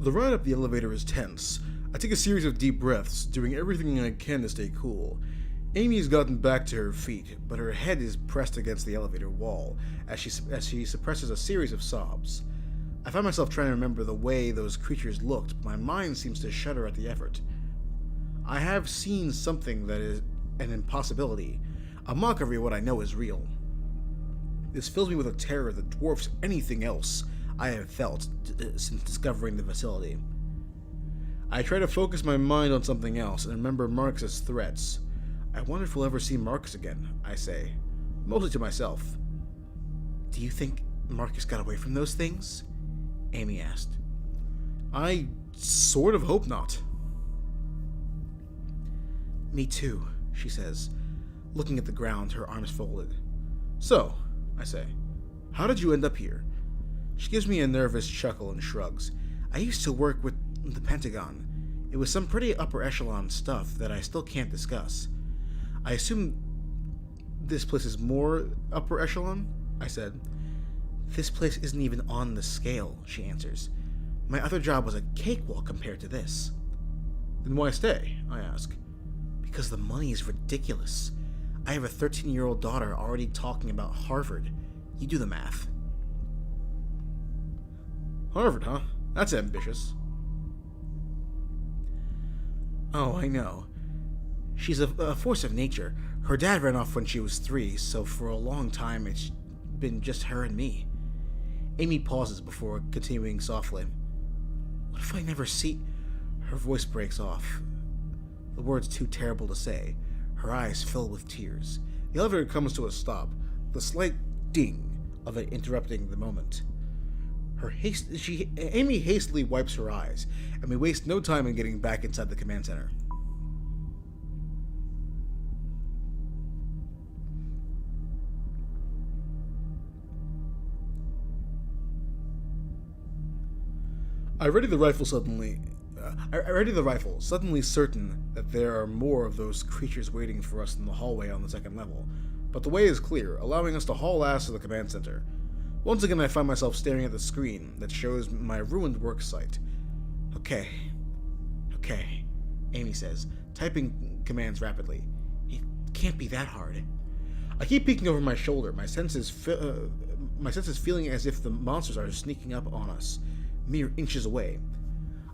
The ride up the elevator is tense. I take a series of deep breaths, doing everything I can to stay cool. Amy's gotten back to her feet, but her head is pressed against the elevator wall as she suppresses a series of sobs. I find myself trying to remember the way those creatures looked, but my mind seems to shudder at the effort. I have seen something that is an impossibility, a mockery of what I know is real. This fills me with a terror that dwarfs anything else I have felt since discovering the facility. I try to focus my mind on something else and remember Marcus's threats. I wonder if we'll ever see Marcus again, I say, mostly to myself. Do you think Marcus got away from those things? Amy asked. I sort of hope not. Me too, she says, looking at the ground, her arms folded. So, I say, how did you end up here? She gives me a nervous chuckle and shrugs. I used to work with the Pentagon. It was some pretty upper echelon stuff that I still can't discuss. I assume this place is more upper echelon? I said. This place isn't even on the scale, she answers. My other job was a cakewalk compared to this. Then why stay? I ask. Because the money is ridiculous. I have a 13-year-old daughter already talking about Harvard. You do the math. Harvard, huh? That's ambitious. Oh, I know. She's a force of nature. Her dad ran off when she was 3, so for a long time it's been just her and me. Amy pauses before continuing softly. What if I never see... Her voice breaks off. The word's too terrible to say. Her eyes fill with tears. The elevator comes to a stop, the slight ding of it interrupting the moment. Amy hastily wipes her eyes, and we waste no time in getting back inside the command center. I ready the rifle, suddenly certain that there are more of those creatures waiting for us in the hallway on the second level. But the way is clear, allowing us to haul ass to the command center. Once again, I find myself staring at the screen that shows my ruined work site. Okay, Amy says, typing commands rapidly. It can't be that hard. I keep peeking over my shoulder, my senses feeling as if the monsters are sneaking up on us, mere inches away.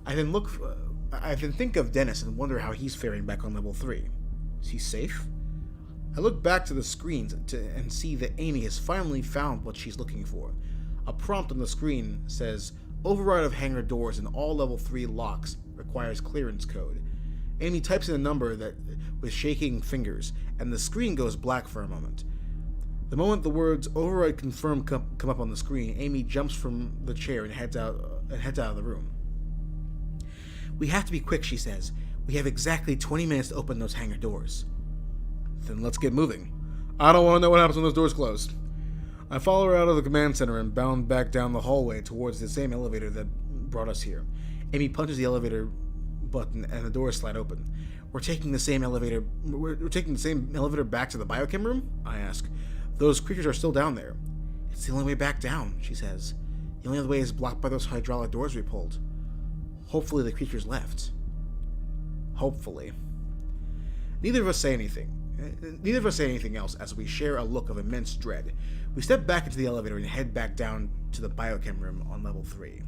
I then think of Dennis and wonder how he's faring back on level 3. Is he safe? I look back to the screens and see that Amy has finally found what she's looking for. A prompt on the screen says, override of hangar doors in all level 3 locks requires clearance code. Amy types in a number with shaking fingers, and the screen goes black for a moment. The moment the words override confirm come up on the screen, Amy jumps from the chair and heads out of the room. We have to be quick, she says. We have exactly 20 minutes to open those hangar doors. Then let's get moving. I don't want to know what happens when those doors close. I follow her out of the command center and bound back down the hallway towards the same elevator that brought us here. Amy punches the elevator button and the doors slide open. We're taking the same elevator back to the biochem room? I ask. Those creatures are still down there. It's the only way back down, she says. The only other way is blocked by those hydraulic doors we pulled. Hopefully the creatures left. Hopefully. Neither of us say anything else as we share a look of immense dread. We step back into the elevator and head back down to the biochem room on level 3.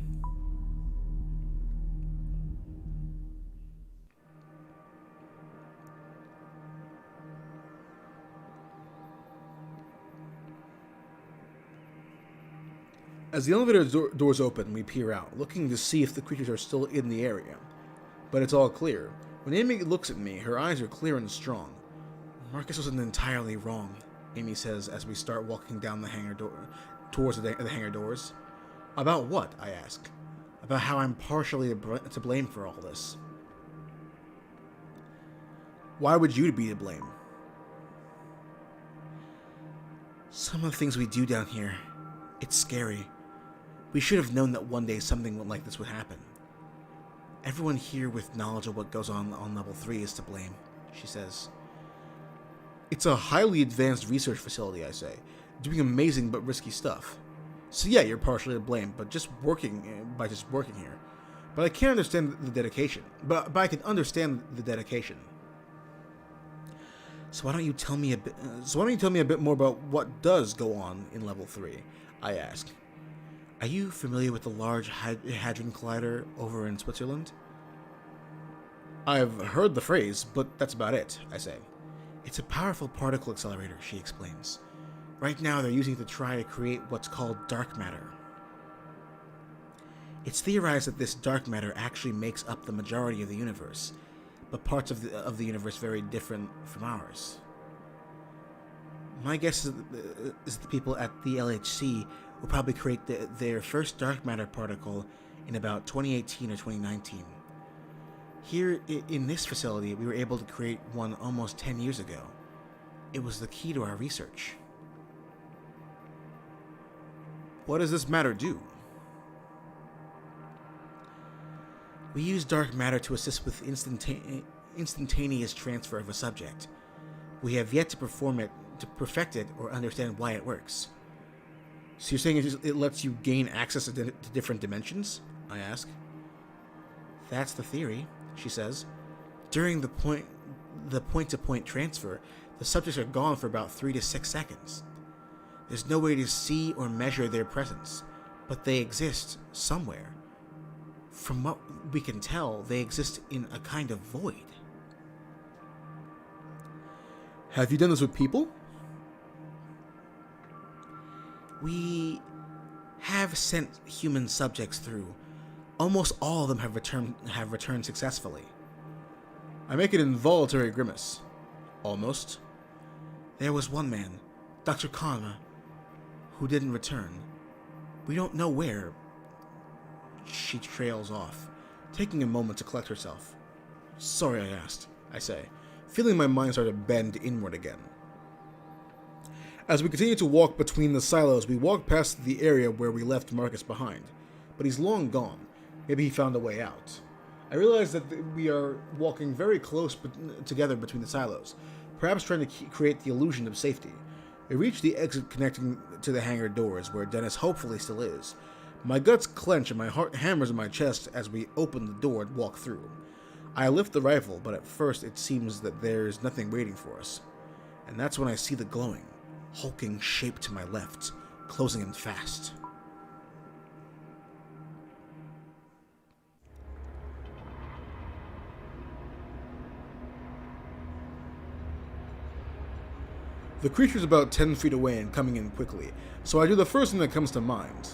As the elevator doors open, we peer out, looking to see if the creatures are still in the area. But it's all clear. When Amy looks at me, her eyes are clear and strong. Marcus wasn't entirely wrong, Amy says as we start walking down the hangar towards the hangar doors. About what? I ask. About how I'm partially to blame for all this. Why would you be to blame? Some of the things we do down here, it's scary. We should have known that one day something like this would happen. Everyone here with knowledge of what goes on level 3 is to blame, she says. It's a highly advanced research facility, I say, doing amazing but risky stuff. So yeah, you're partially to blame, but just working here. But I can't understand the dedication. But I can understand the dedication. So why don't you tell me a bit more about what does go on in Level 3? I asked. Are you familiar with the Large Hadron Collider over in Switzerland? I've heard the phrase, but that's about it, I say. It's a powerful particle accelerator, she explains. Right now they're using it to try to create what's called dark matter. It's theorized that this dark matter actually makes up the majority of the universe, but parts of the universe very different from ours. My guess is the people at the LHC will probably create their first dark matter particle in about 2018 or 2019. Here in this facility, we were able to create one almost 10 years ago. It was the key to our research. What does this matter do? We use dark matter to assist with instantaneous transfer of a subject. We have yet to perfect it, or understand why it works. So you're saying it lets you gain access to different dimensions? I ask. That's the theory, she says. During the point-to-point transfer, the subjects are gone for about 3 to 6 seconds. There's no way to see or measure their presence, but they exist somewhere. From what we can tell, they exist in a kind of void. Have you done this with people? We have sent human subjects through. Almost all of them have returned successfully. I make an involuntary grimace. Almost. There was one man, Dr. Khanna, who didn't return. We don't know where. She trails off, taking a moment to collect herself. Sorry I asked, I say, feeling my mind start to bend inward again. As we continue to walk between the silos, we walk past the area where we left Marcus behind. But he's long gone. Maybe he found a way out. I realize that we are walking very close together between the silos, perhaps trying to create the illusion of safety. We reach the exit connecting to the hangar doors, where Dennis hopefully still is. My guts clench and my heart hammers in my chest as we open the door and walk through. I lift the rifle, but at first it seems that there's nothing waiting for us. And that's when I see the glowing, hulking shape to my left, closing in fast. The creature's about 10 feet away and coming in quickly, so I do the first thing that comes to mind.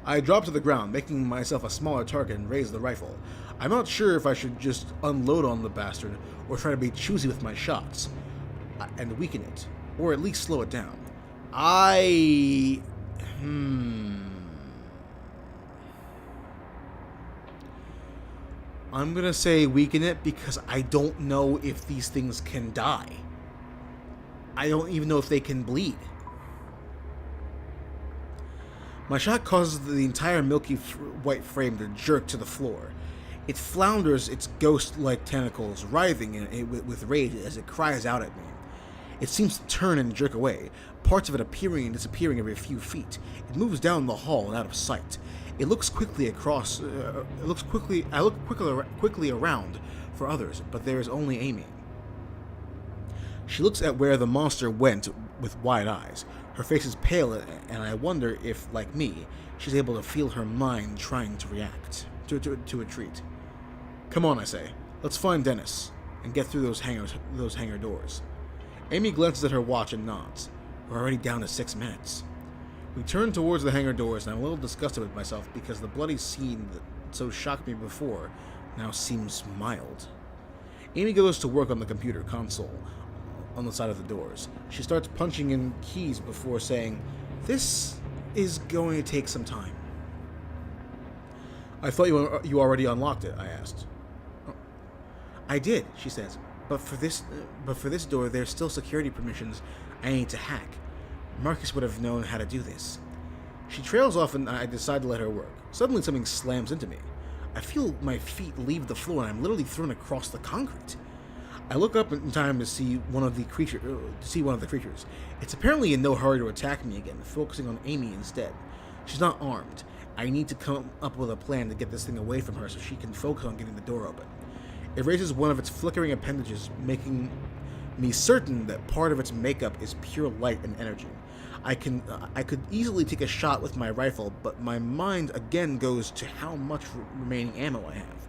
I drop to the ground, making myself a smaller target and raise the rifle. I'm not sure if I should just unload on the bastard or try to be choosy with my shots and weaken it, or at least slow it down. I'm gonna say weaken it because I don't know if these things can die. I don't even know if they can bleed. My shot causes the entire milky white frame to jerk to the floor. It flounders its ghost-like tentacles, writhing with rage as it cries out at me. It seems to turn and jerk away, parts of it appearing and disappearing every few feet. It moves down the hall and out of sight. It looks quickly across. I look quickly around for others, but there is only Amy. She looks at where the monster went with wide eyes. Her face is pale, and I wonder if, like me, she's able to feel her mind trying to react, to retreat. Come on, I say. Let's find Dennis, and get through those hangar doors. Amy glances at her watch and nods. We're already down to 6 minutes. We turn towards the hangar doors, and I'm a little disgusted with myself because the bloody scene that so shocked me before now seems mild. Amy goes to work on the computer console on the side of the doors. She starts punching in keys before saying, "This is going to take some time." "I thought you already unlocked it," I asked. "I did," she says, but for this door there's still security permissions I need to hack. Marcus would have known how to do this." She trails off and I decide to let her work. Suddenly something slams into me. I feel my feet leave the floor and I'm literally thrown across the concrete. I look up in time to see one of the creatures. It's apparently in no hurry to attack me again, focusing on Amy instead. She's not armed, I need to come up with a plan to get this thing away from her so she can focus on getting the door open. It raises one of its flickering appendages, making me certain that part of its makeup is pure light and energy. I could easily take a shot with my rifle, but my mind again goes to how much remaining ammo I have.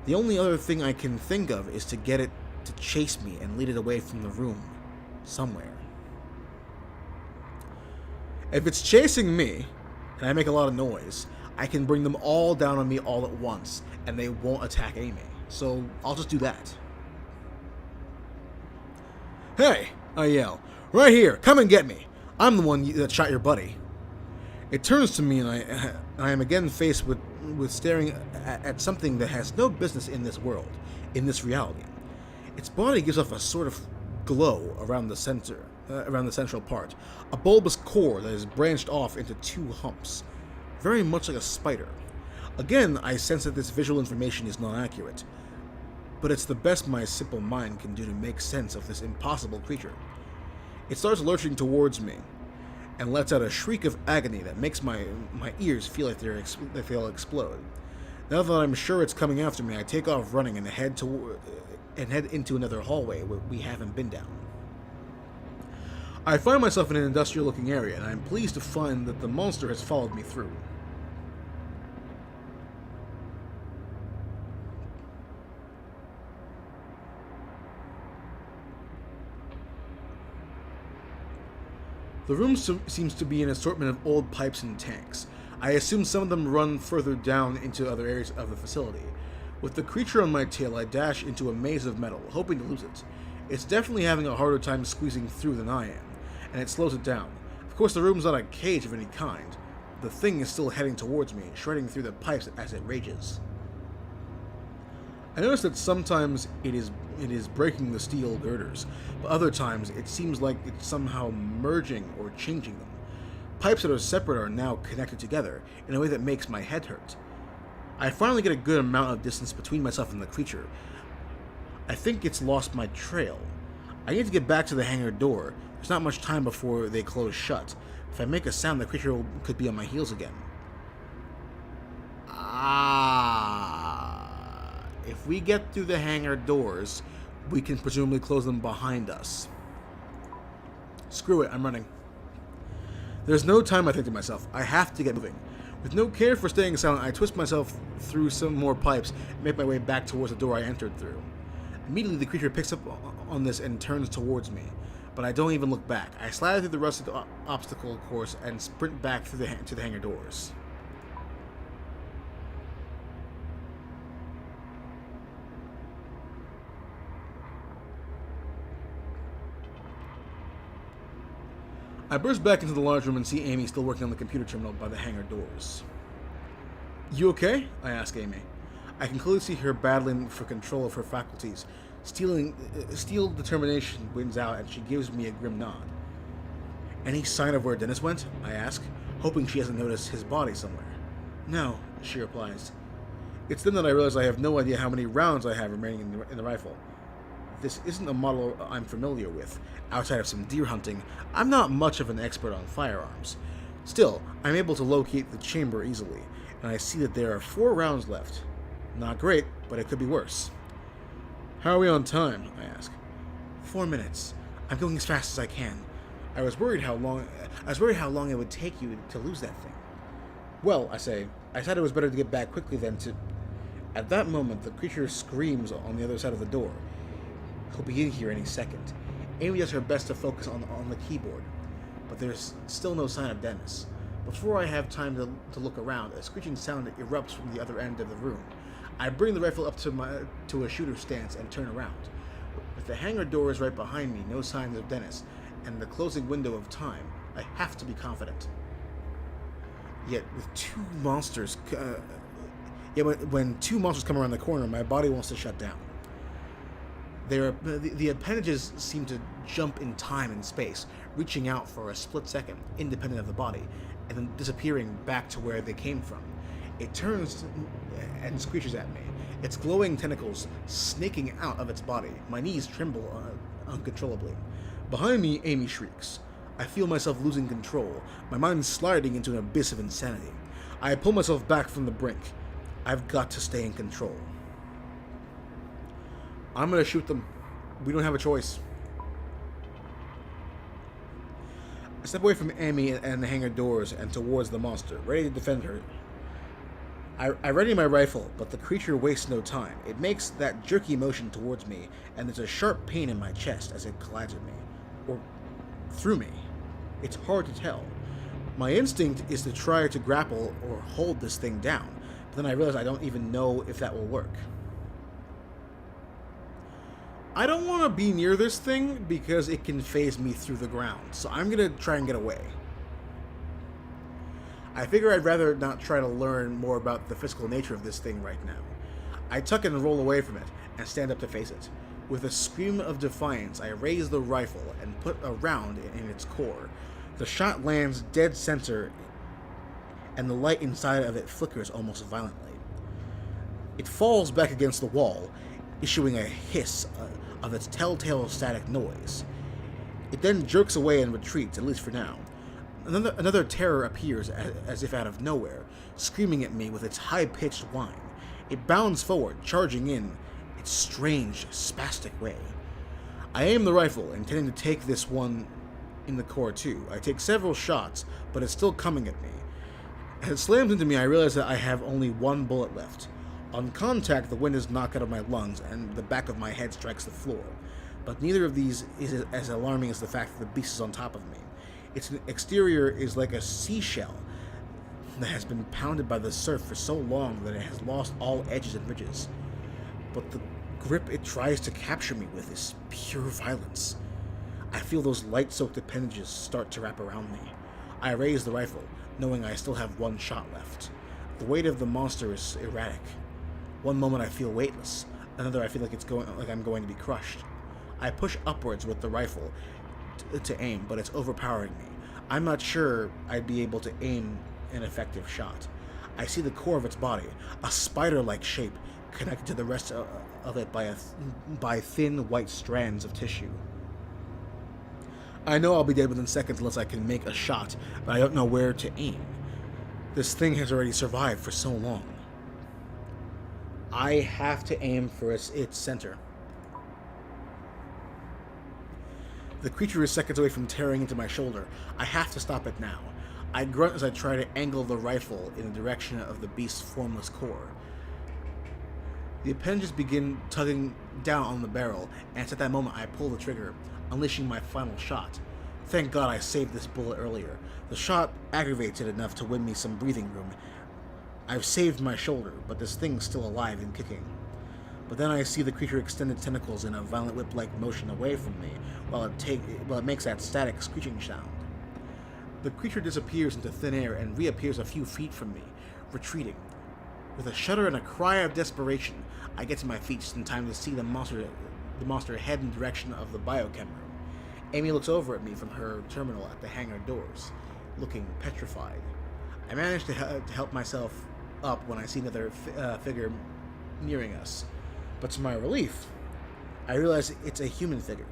The only other thing I can think of is to get it to chase me and lead it away from the room, somewhere. If it's chasing me, and I make a lot of noise, I can bring them all down on me all at once, and they won't attack Amy. So I'll just do that. "Hey!" I yell. "Right here! Come and get me! I'm the one that shot your buddy." It turns to me, and I am again faced with staring at something that has no business in this world, in this reality. Its body gives off a sort of glow around the central part, a bulbous core that is branched off into two humps, very much like a spider. Again, I sense that this visual information is not accurate, but it's the best my simple mind can do to make sense of this impossible creature. It starts lurching towards me, and lets out a shriek of agony that makes my ears feel like they'll explode. Now that I'm sure it's coming after me, I take off running and head into another hallway we haven't been down. I find myself in an industrial-looking area, and I'm pleased to find that the monster has followed me through. The room seems to be an assortment of old pipes and tanks. I assume some of them run further down into other areas of the facility. With the creature on my tail, I dash into a maze of metal, hoping to lose it. It's definitely having a harder time squeezing through than I am, and it slows it down. Of course, the room's not a cage of any kind. The thing is still heading towards me, shredding through the pipes as it rages. I notice that sometimes it is breaking the steel girders, but other times it seems like it's somehow merging or changing them. Pipes that are separate are now connected together in a way that makes my head hurt. I finally get a good amount of distance between myself and the creature. I think it's lost my trail. I need to get back to the hangar door. There's not much time before they close shut. If I make a sound, the creature could be on my heels again. If we get through the hangar doors, we can presumably close them behind us. Screw it, I'm running. There's no time, I think to myself. I have to get moving. With no care for staying silent, I twist myself through some more pipes and make my way back towards the door I entered through. Immediately, the creature picks up on this and turns towards me, but I don't even look back. I slide through the rusted obstacle course and sprint back to the hangar doors. I burst back into the large room and see Amy still working on the computer terminal by the hangar doors. "You okay?" I ask Amy. I can clearly see her battling for control of her faculties. Steel determination wins out, and she gives me a grim nod. "Any sign of where Dennis went?" I ask, hoping she hasn't noticed his body somewhere. "No," she replies. It's then that I realize I have no idea how many rounds I have remaining in the rifle. This isn't a model I'm familiar with. Outside of some deer hunting, I'm not much of an expert on firearms. Still, I'm able to locate the chamber easily, and I see that there are 4 rounds left. Not great, but it could be worse. "How are we on time?" I ask. 4 minutes. I'm going as fast as I can. I was worried how long it would take you to lose that thing. "Well," I say, "I said it was better to get back quickly than to..." At that moment, the creature screams on the other side of the door. He'll be in here any second. Amy does her best to focus on the keyboard, but there's still no sign of Dennis. Before I have time to look around, a screeching sound erupts from the other end of the room. I bring the rifle up to a shooter stance and turn around. With the hangar doors right behind me, no signs of Dennis, and the closing window of time, I have to be confident. Yet with when 2 monsters come around the corner, my body wants to shut down. The appendages seem to jump in time and space, reaching out for a split second, independent of the body, and then disappearing back to where they came from. It turns and screeches at me, its glowing tentacles snaking out of its body. My knees tremble uncontrollably. Behind me, Amy shrieks. I feel myself losing control, my mind sliding into an abyss of insanity. I pull myself back from the brink. I've got to stay in control. I'm gonna shoot them. We don't have a choice. I step away from Amy and the hangar doors and towards the monster, ready to defend her. I ready my rifle, but the creature wastes no time. It makes that jerky motion towards me, and there's a sharp pain in my chest as it collides with me. Or through me. It's hard to tell. My instinct is to try to grapple or hold this thing down, but then I realize I don't even know if that will work. I don't want to be near this thing because it can phase me through the ground, so I'm going to try and get away. I figure I'd rather not try to learn more about the physical nature of this thing right now. I tuck and roll away from it and stand up to face it. With a scream of defiance, I raise the rifle and put a round in its core. The shot lands dead center, and the light inside of it flickers almost violently. It falls back against the wall, issuing a hiss of its telltale static noise. It then jerks away and retreats, at least for now. Another terror appears as if out of nowhere, screaming at me with its high-pitched whine. It bounds forward, charging in its strange, spastic way. I aim the rifle, intending to take this one in the core too. I take several shots, but it's still coming at me. As it slams into me, I realize that I have only one bullet left. On contact, the wind is knocked out of my lungs, and the back of my head strikes the floor. But neither of these is as alarming as the fact that the beast is on top of me. Its exterior is like a seashell that has been pounded by the surf for so long that it has lost all edges and ridges. But the grip it tries to capture me with is pure violence. I feel those light-soaked appendages start to wrap around me. I raise the rifle, knowing I still have one shot left. The weight of the monster is erratic. One moment I feel weightless, another I feel like I'm going to be crushed. I push upwards with the rifle to aim, but it's overpowering me. I'm not sure I'd be able to aim an effective shot. I see the core of its body, a spider-like shape, connected to the rest of it by thin white strands of tissue. I know I'll be dead within seconds unless I can make a shot, but I don't know where to aim. This thing has already survived for so long. I have to aim for its center. The creature is seconds away from tearing into my shoulder. I have to stop it now. I grunt as I try to angle the rifle in the direction of the beast's formless core. The appendages begin tugging down on the barrel, and it's at that moment I pull the trigger, unleashing my final shot. Thank God I saved this bullet earlier. The shot aggravates it enough to win me some breathing room. I've saved my shoulder, but this thing's still alive and kicking. But then I see the creature extend its tentacles in a violent whip-like motion away from me, while it makes that static screeching sound. The creature disappears into thin air and reappears a few feet from me, retreating. With a shudder and a cry of desperation, I get to my feet just in time to see the monster head in the direction of the biochem room. Amy looks over at me from her terminal at the hangar doors, looking petrified. I manage to help myself up when I see another figure nearing us. But to my relief, I realize it's a human figure,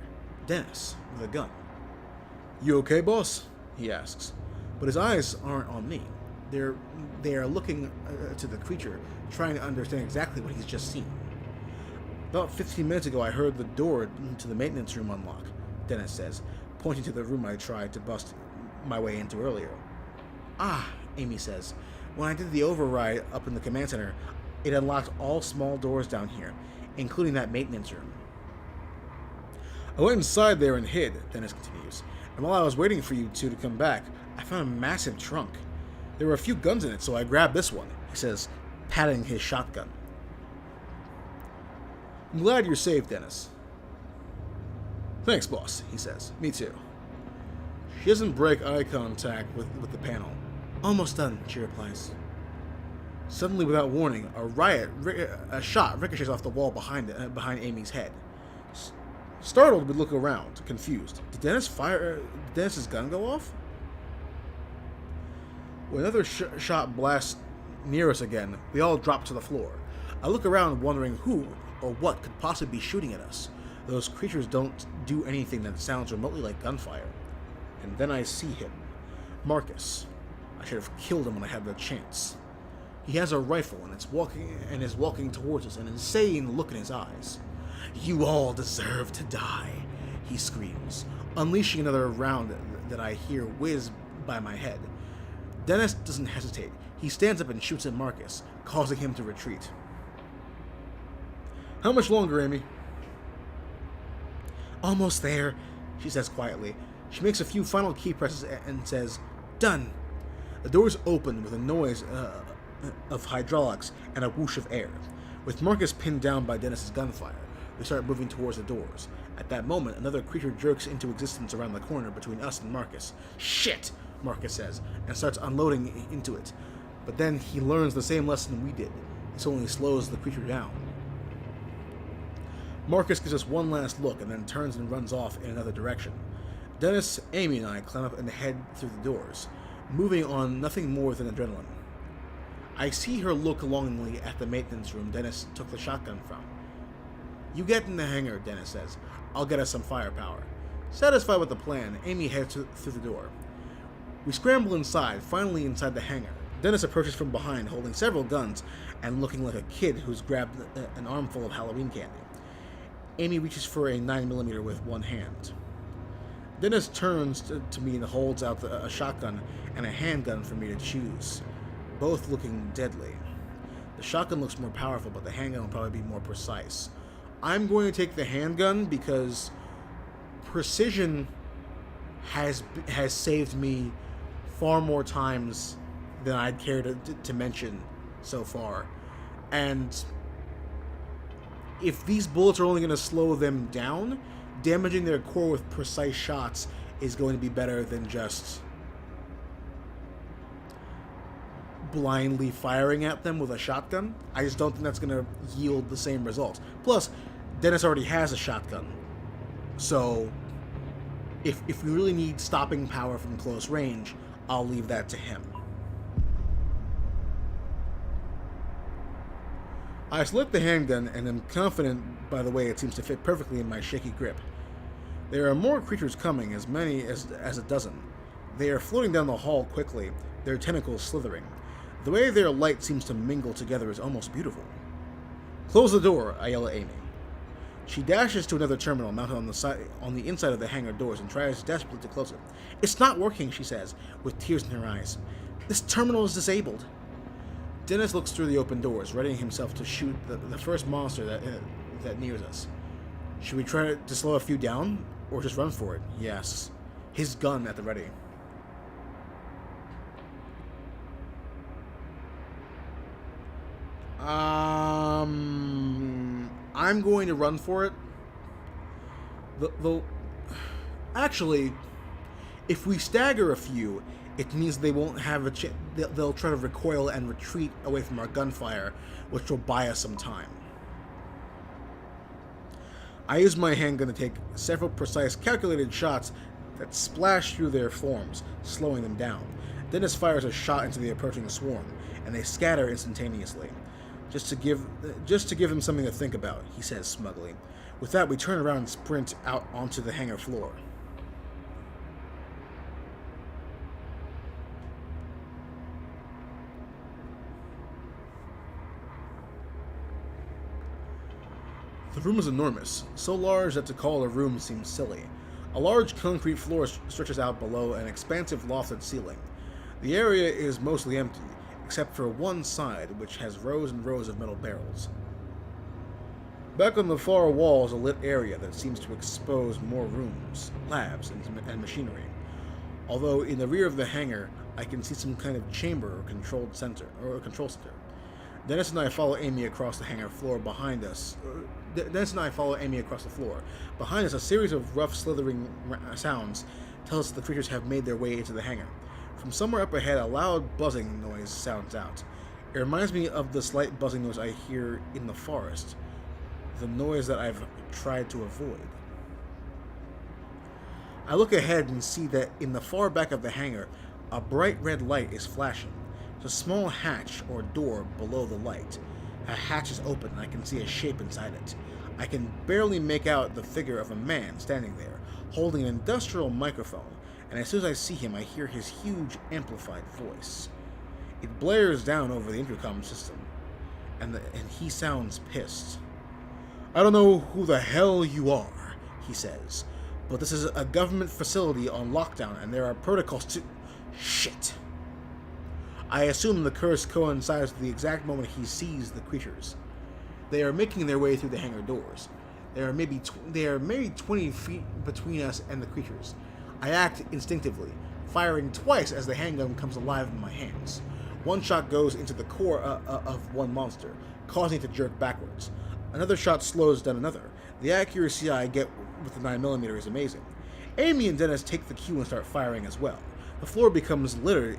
Dennis, with a gun. "You okay, boss?" he asks. But his eyes aren't on me. They are looking to the creature, trying to understand exactly what he's just seen. "About 15 minutes ago, I heard the door to the maintenance room unlock," Dennis says, pointing to the room I tried to bust my way into earlier. "Ah," Amy says. "When I did the override up in the command center, it unlocked all small doors down here, including that maintenance room." "I went inside there and hid," Dennis continues, "and while I was waiting for you two to come back, I found a massive trunk. There were a few guns in it, so I grabbed this one," he says, patting his shotgun. "I'm glad you're safe, Dennis." "Thanks, boss," he says. "Me too." She doesn't break eye contact with the panel. "Almost done," she replies. Suddenly, without warning, a shot ricochets off the wall behind Amy's head. Startled, we look around, confused. Did Dennis's gun go off? When another shot blasts near us again, we all drop to the floor. I look around, wondering who or what could possibly be shooting at us. Those creatures don't do anything that sounds remotely like gunfire. And then I see him, Marcus. I should have killed him when I had the chance. He has a rifle and is walking towards us, an insane look in his eyes. You all deserve to die, he screams, unleashing another round that I hear whiz by my head. Dennis doesn't hesitate. He stands up and shoots at Marcus, causing him to retreat. How much longer, Amy? Almost there, she says quietly. She makes a few final key presses and says, Done. The doors open with a noise of hydraulics and a whoosh of air. With Marcus pinned down by Dennis's gunfire, we start moving towards the doors. At that moment, another creature jerks into existence around the corner between us and Marcus. Shit, Marcus says, and starts unloading into it. But then he learns the same lesson we did. This only slows the creature down. Marcus gives us one last look and then turns and runs off in another direction. Dennis, Amy, and I climb up and head through the doors, moving on nothing more than adrenaline. I see her look longingly at the maintenance room Dennis took the shotgun from. You get in the hangar, Dennis says. I'll get us some firepower. Satisfied with the plan, Amy heads through the door. We scramble inside, finally inside the hangar. Dennis approaches from behind, holding several guns and looking like a kid who's grabbed an armful of Halloween candy. Amy reaches for a 9mm with one hand. Dennis turns to me and holds out a shotgun and a handgun for me to choose, both looking deadly. The shotgun looks more powerful, but the handgun will probably be more precise. I'm going to take the handgun because precision has saved me far more times than I'd care to mention so far. And if these bullets are only going to slow them down, damaging their core with precise shots is going to be better than just blindly firing at them with a shotgun. I just don't think that's going to yield the same results. Plus, Dennis already has a shotgun. So, if we really need stopping power from close range, I'll leave that to him. I select the handgun and am confident by the way it seems to fit perfectly in my shaky grip. There are more creatures coming, as many as a dozen. They are floating down the hall quickly, their tentacles slithering. The way their light seems to mingle together is almost beautiful. Close the door, I yell at Amy. She dashes to another terminal mounted on the inside of the hangar doors and tries desperately to close it. It's not working, she says, with tears in her eyes. This terminal is disabled. Dennis looks through the open doors, readying himself to shoot the first monster that nears us. Should we try to slow a few down, or just run for it? He asks, his gun at the ready. I'm going to run for it. Actually, if we stagger a few, it means they won't have a chance. They'll try to recoil and retreat away from our gunfire, which will buy us some time. I use my handgun to take several precise, calculated shots that splash through their forms, slowing them down. Dennis fires a shot into the approaching swarm, and they scatter instantaneously. Just to give them something to think about, he says smugly. With that, we turn around and sprint out onto the hangar floor. The room is enormous, so large that to call it a room seems silly. A large concrete floor stretches out below an expansive lofted ceiling. The area is mostly empty, except for one side, which has rows and rows of metal barrels. Back on the far wall is a lit area that seems to expose more rooms, labs, and machinery. Although in the rear of the hangar, I can see some kind of chamber or control center. Dennis and I follow Amy across the hangar floor behind us. Behind us, a series of rough, slithering sounds tell us the creatures have made their way into the hangar. From somewhere up ahead, a loud buzzing noise sounds out. It reminds me of the slight buzzing noise I hear in the forest, the noise that I've tried to avoid. I look ahead and see that in the far back of the hangar, a bright red light is flashing. There's a small hatch or door below the light. A hatch is open and I can see a shape inside it. I can barely make out the figure of a man standing there, holding an industrial microphone, and as soon as I see him, I hear his huge, amplified voice. It blares down over the intercom system, and he sounds pissed. "I don't know who the hell you are," he says, "but this is a government facility on lockdown, and there are protocols to..." Shit. I assume the curse coincides with the exact moment he sees the creatures. They are making their way through the hangar doors. There are maybe 20 feet between us and the creatures. I act instinctively, firing twice as the handgun comes alive in my hands. One shot goes into the core of one monster, causing it to jerk backwards. Another shot slows down another. The accuracy I get with the 9mm is amazing. Amy and Dennis take the cue and start firing as well. The floor becomes littered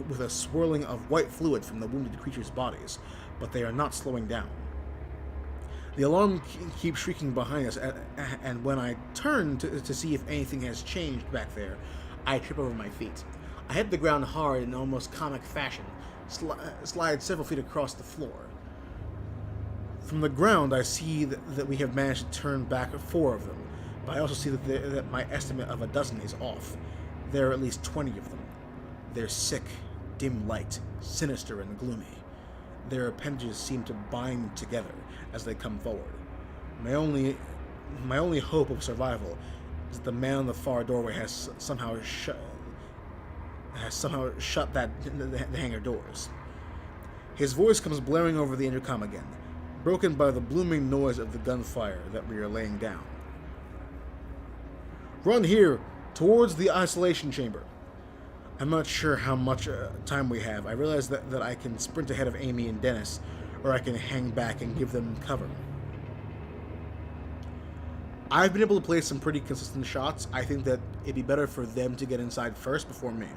with a swirling of white fluid from the wounded creatures' bodies, but they are not slowing down. The alarm keeps shrieking behind us, and when I turn to see if anything has changed back there, I trip over my feet. I hit the ground hard in almost comic fashion, slide several feet across the floor. From the ground, I see that we have managed to turn back 4 of them, but I also see that my estimate of a dozen is off. There are at least 20 of them. They're sick, dim light, sinister and gloomy. Their appendages seem to bind together as they come forward. My only hope of survival is that the man on the far doorway has somehow shut the hangar doors. His voice comes blaring over the intercom again, broken by the booming noise of the gunfire that we are laying down. "Run here, towards the isolation chamber." I'm not sure how much time we have. I realize that I can sprint ahead of Amy and Dennis, or I can hang back and give them cover. I've been able to place some pretty consistent shots. I think that it'd be better for them to get inside first before me.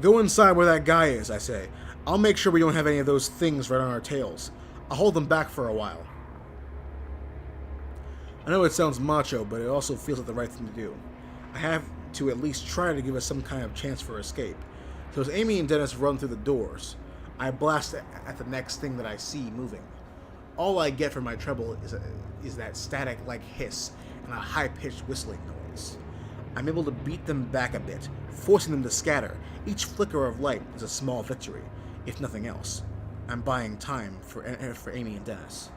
"Go inside where that guy is," I say. "I'll make sure we don't have any of those things right on our tails. I'll hold them back for a while." I know it sounds macho, but it also feels like the right thing to do. I have to at least try to give us some kind of chance for escape. So as Amy and Dennis run through the doors, I blast at the next thing that I see moving. All I get from my treble is that static-like hiss and a high-pitched whistling noise. I'm able to beat them back a bit, forcing them to scatter. Each flicker of light is a small victory, if nothing else. I'm buying time for Amy and Dennis.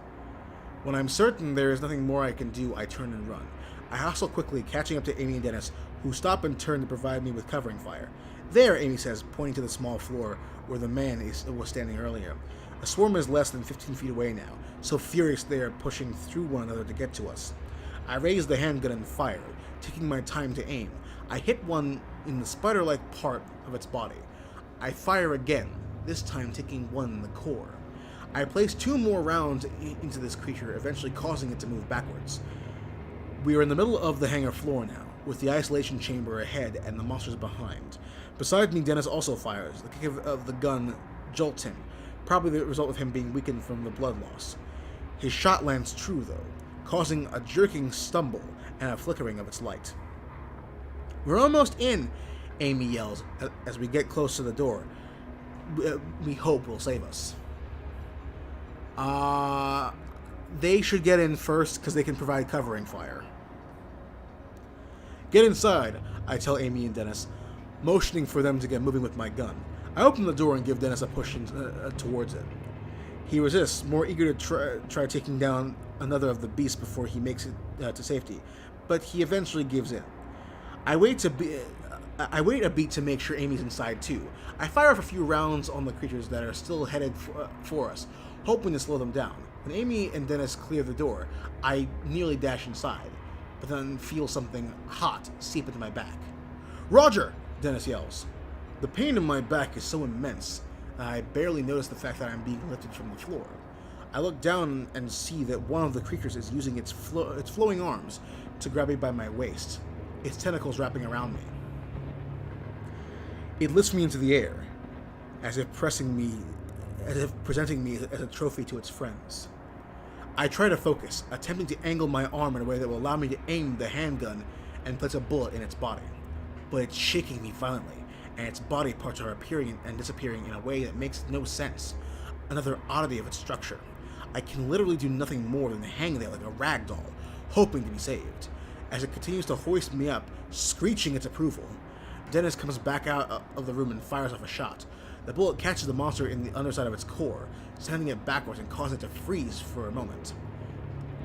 When I'm certain there is nothing more I can do, I turn and run. I hustle quickly, catching up to Amy and Dennis, who stop and turn to provide me with covering fire. "There," Amy says, pointing to the small floor where the man was standing earlier. A swarm is less than 15 feet away now, so furious they are pushing through one another to get to us. I raise the handgun and fire, taking my time to aim. I hit one in the spider-like part of its body. I fire again, this time taking one in the core. I place 2 more rounds into this creature, eventually causing it to move backwards. We are in the middle of the hangar floor now, with the isolation chamber ahead and the monsters behind. Beside me, Dennis also fires. The kick of the gun jolts him, probably the result of him being weakened from the blood loss. His shot lands true, though, causing a jerking stumble and a flickering of its light. "We're almost in," Amy yells as we get close to the door. We hope will save us. They should get in first because they can provide covering fire. "Get inside," I tell Amy and Dennis, motioning for them to get moving with my gun. I open the door and give Dennis a push towards it. He resists, more eager to try taking down another of the beasts before he makes it to safety, but he eventually gives in. I wait a beat to make sure Amy's inside too. I fire off a few rounds on the creatures that are still headed for us, hoping to slow them down. When Amy and Dennis clear the door, I nearly dash inside, but then feel something hot seep into my back. "Roger!" Dennis yells. The pain in my back is so immense that I barely notice the fact that I'm being lifted from the floor. I look down and see that one of the creatures is using its flowing arms to grab me by my waist, its tentacles wrapping around me. It lifts me into the air, as if presenting me as a trophy to its friends. I try to focus, attempting to angle my arm in a way that will allow me to aim the handgun and place a bullet in its body. But it's shaking me violently, and its body parts are appearing and disappearing in a way that makes no sense. Another oddity of its structure. I can literally do nothing more than hang there like a rag doll, hoping to be saved. as it continues to hoist me up, screeching its approval. Dennis comes back out of the room and fires off a shot. The bullet catches the monster in the underside of its core, sending it backwards and causing it to freeze for a moment.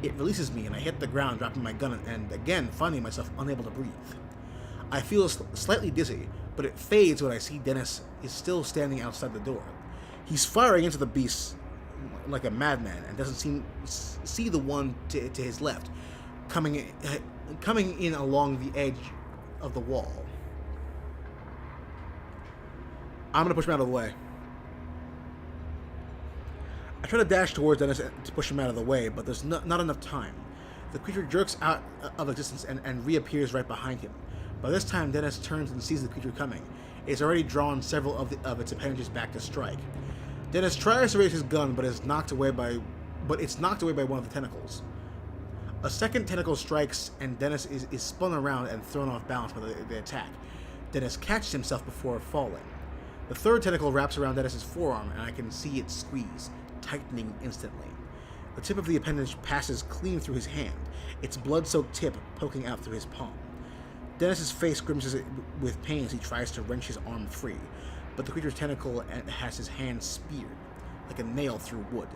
It releases me, and I hit the ground, dropping my gun and again finding myself unable to breathe. I feel slightly dizzy, but it fades when I see Dennis is still standing outside the door. He's firing into the beast like a madman and doesn't see the one to his left coming in along the edge of the wall. I'm going to push him out of the way. I try to dash towards Dennis to push him out of the way, but there's not enough time. The creature jerks out of existence and reappears right behind him. By this time, Dennis turns and sees the creature coming. It's already drawn several of its appendages back to strike. Dennis tries to raise his gun, but it's knocked away by one of the tentacles. A second tentacle strikes, and Dennis is spun around and thrown off balance by the attack. Dennis catches himself before falling. The third tentacle wraps around Dennis's forearm, and I can see it squeeze, tightening instantly. The tip of the appendage passes clean through his hand, its blood-soaked tip poking out through his palm. Dennis's face grimaces with pain as he tries to wrench his arm free, but the creature's tentacle has his hand speared, like a nail through wood.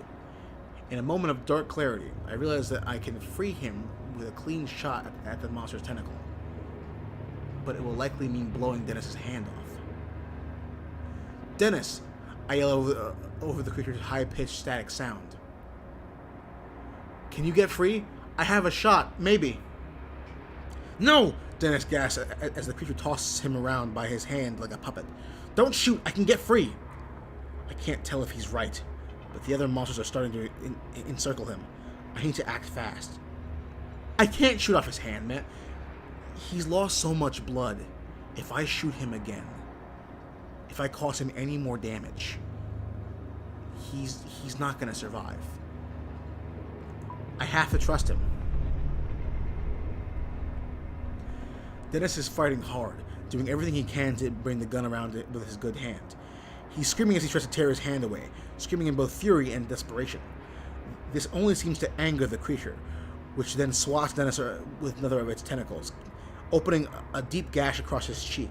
In a moment of dark clarity, I realize that I can free him with a clean shot at the monster's tentacle, but it will likely mean blowing Dennis's hand off. "Dennis!" I yell over the creature's high-pitched static sound. "Can you get free? I have a shot, maybe." "No!" Dennis gasps as the creature tosses him around by his hand like a puppet. "Don't shoot! I can get free!" I can't tell if he's right, but the other monsters are starting to encircle him. I need to act fast. I can't shoot off his hand, man. He's lost so much blood. If I shoot him again, if I cause him any more damage, he's not going to survive. I have to trust him. Dennis is fighting hard, doing everything he can to bring the gun around it with his good hand. He's screaming as he tries to tear his hand away, screaming in both fury and desperation. This only seems to anger the creature, which then swats Dennis with another of its tentacles, opening a deep gash across his cheek.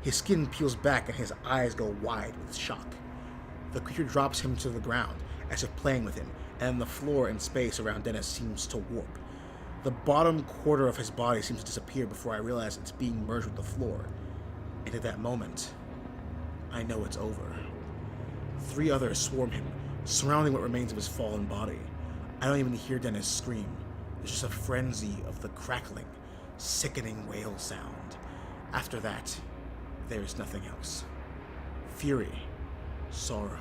His skin peels back and his eyes go wide with shock. The creature drops him to the ground, as if playing with him, and the floor and space around Dennis seems to warp. The bottom quarter of his body seems to disappear before I realize it's being merged with the floor. And at that moment, I know it's over. 3 others swarm him, surrounding what remains of his fallen body. I don't even hear Dennis scream. There's just a frenzy of the crackling, sickening wail sound. After that, there is nothing else. Fury, sorrow,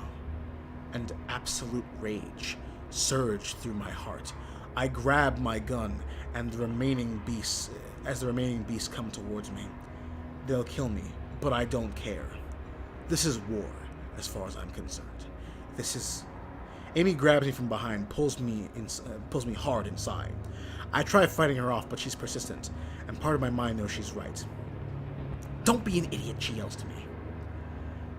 and absolute rage surge through my heart. I grab my gun and the remaining beasts come towards me. They'll kill me, but I don't care. This is war, as far as I'm concerned. Amy grabs me from behind, pulls me hard inside. I try fighting her off, but she's persistent, and part of my mind knows she's right. "Don't be an idiot," she yells to me.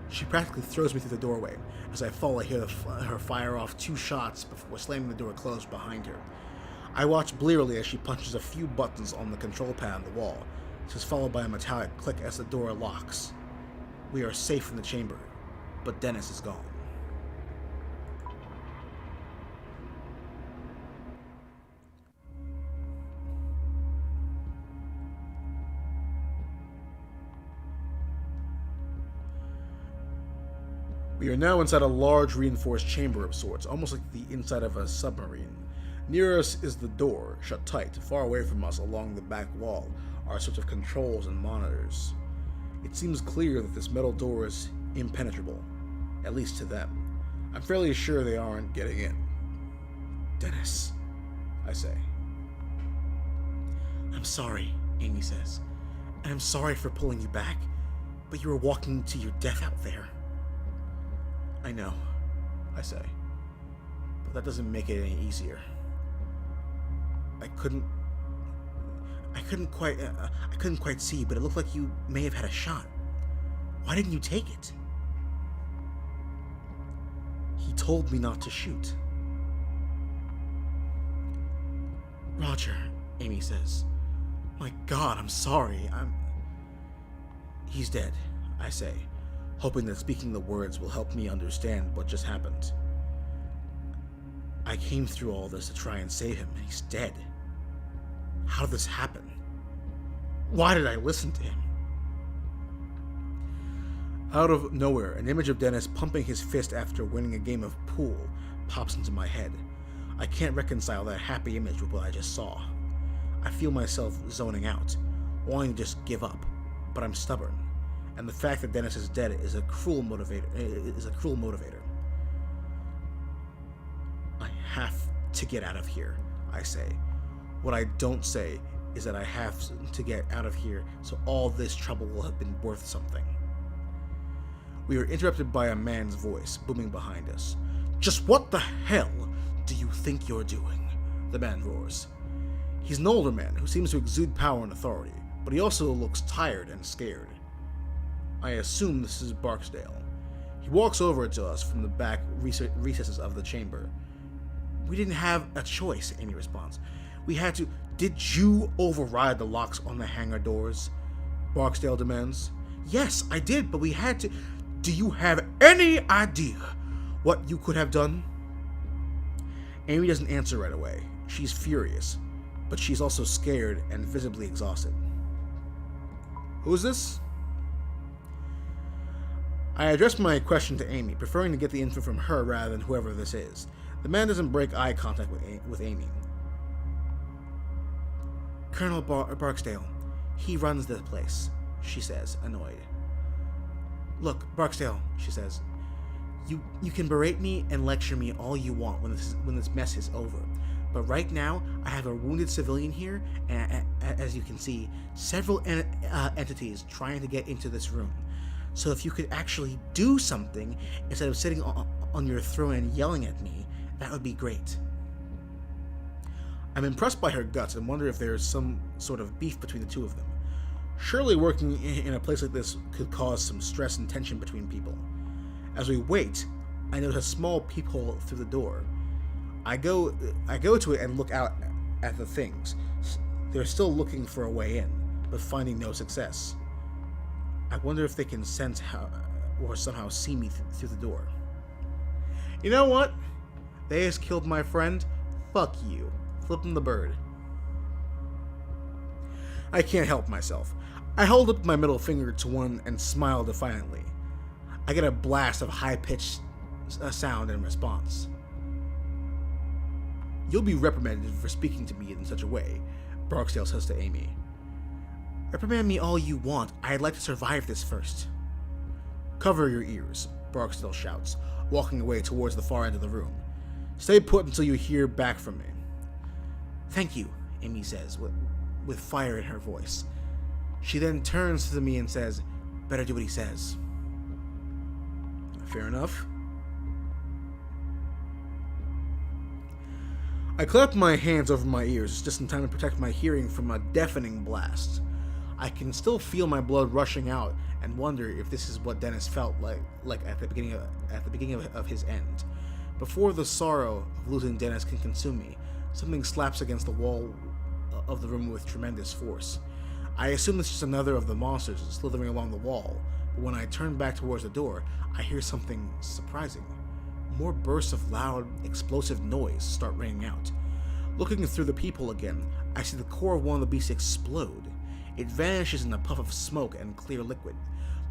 She practically throws me through the doorway. As I fall, I hear her fire off 2 shots before slamming the door closed behind her. I watch blearily as she punches a few buttons on the control pad on the wall. This is followed by a metallic click as the door locks. We are safe in the chamber, but Dennis is gone. We are now inside a large reinforced chamber of sorts, almost like the inside of a submarine. Near us is the door, shut tight. Far away from us, along the back wall, are sorts of controls and monitors. It seems clear that this metal door is impenetrable, at least to them. I'm fairly sure they aren't getting in. "Dennis," I say. "I'm sorry," Amy says, "and I'm sorry for pulling you back, but you were walking to your death out there." "I know," I say, "but that doesn't make it any easier. I couldn't quite see, but it looked like you may have had a shot. Why didn't you take it?" "He told me not to shoot." "Roger," Amy says. My God, I'm sorry. He's dead, I say, hoping that speaking the words will help me understand what just happened. I came through all this to try and save him, and he's dead. How did this happen? Why did I listen to him? Out of nowhere, an image of Dennis pumping his fist after winning a game of pool pops into my head. I can't reconcile that happy image with what I just saw. I feel myself zoning out, wanting to just give up, but I'm stubborn, and the fact that Dennis is dead is a cruel motivator. I have to get out of here, I say. What I don't say is that I have to get out of here so all this trouble will have been worth something. We are interrupted by a man's voice booming behind us. "Just what the hell do you think you're doing?" the man roars. He's an older man who seems to exude power and authority, but he also looks tired and scared. I assume this is Barksdale. He walks over to us from the back recesses of the chamber. "We didn't have a choice," Amy responds. "We had to." "Did you override the locks on the hangar doors?" Barksdale demands. "Yes, I did, but we had to." "Do you have any idea what you could have done?" Amy doesn't answer right away. She's furious, but she's also scared and visibly exhausted. "Who's this?" I address my question to Amy, preferring to get the info from her rather than whoever this is. The man doesn't break eye contact with Amy. "Colonel Barksdale. He runs this place," she says, annoyed. "Look, Barksdale," she says, you can berate me and lecture me all you want when this mess is over. But right now, I have a wounded civilian here, and as you can see, several entities trying to get into this room. So if you could actually do something instead of sitting on your throne and yelling at me, that would be great." I'm impressed by her guts and wonder if there is some sort of beef between the two of them. Surely working in a place like this could cause some stress and tension between people. As we wait, I notice a small peephole through the door. I go to it and look out at the things. They're still looking for a way in, but finding no success. I wonder if they can sense or somehow see me through the door. "You know what? They just killed my friend. Fuck you." Flip them the bird. I can't help myself. I hold up my middle finger to one and smile defiantly. I get a blast of high-pitched sound in response. "You'll be reprimanded for speaking to me in such a way," Barksdale says to Amy. "Reprimand me all you want. I'd like to survive this first." "Cover your ears," Barksdale shouts, walking away towards the far end of the room. "Stay put until you hear back from me." "Thank you," Amy says, with fire in her voice. She then turns to me and says, "Better do what he says." Fair enough. I clap my hands over my ears just in time to protect my hearing from a deafening blast. I can still feel my blood rushing out and wonder if this is what Dennis felt like at the beginning of his end. Before the sorrow of losing Dennis can consume me, something slaps against the wall of the room with tremendous force. I assume it's just another of the monsters slithering along the wall, but when I turn back towards the door, I hear something surprising. More bursts of loud, explosive noise start ringing out. Looking through the peephole again, I see the core of one of the beasts explode. It vanishes in a puff of smoke and clear liquid.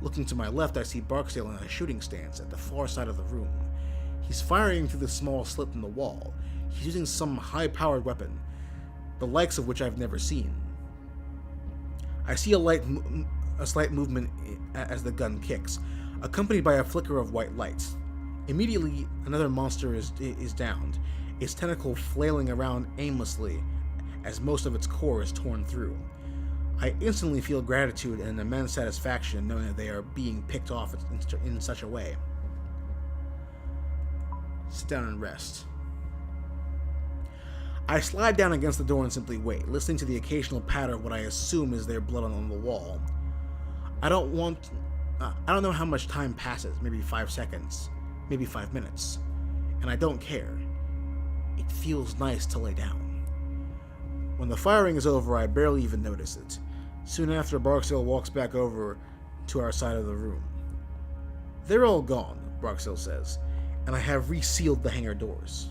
Looking to my left, I see Barksdale in a shooting stance at the far side of the room. He's firing through the small slit in the wall. He's using some high-powered weapon, the likes of which I've never seen. I see a slight movement as the gun kicks, accompanied by a flicker of white lights. Immediately, another monster is downed, its tentacle flailing around aimlessly as most of its core is torn through. I instantly feel gratitude and immense satisfaction knowing that they are being picked off in such a way. Sit down and rest. I slide down against the door and simply wait, listening to the occasional patter of what I assume is their blood on the wall. I don't know how much time passes, maybe 5 seconds, maybe 5 minutes, and I don't care. It feels nice to lay down. When the firing is over, I barely even notice it. Soon after, Barksdale walks back over to our side of the room. They're all gone, Barksdale says, and I have resealed the hangar doors.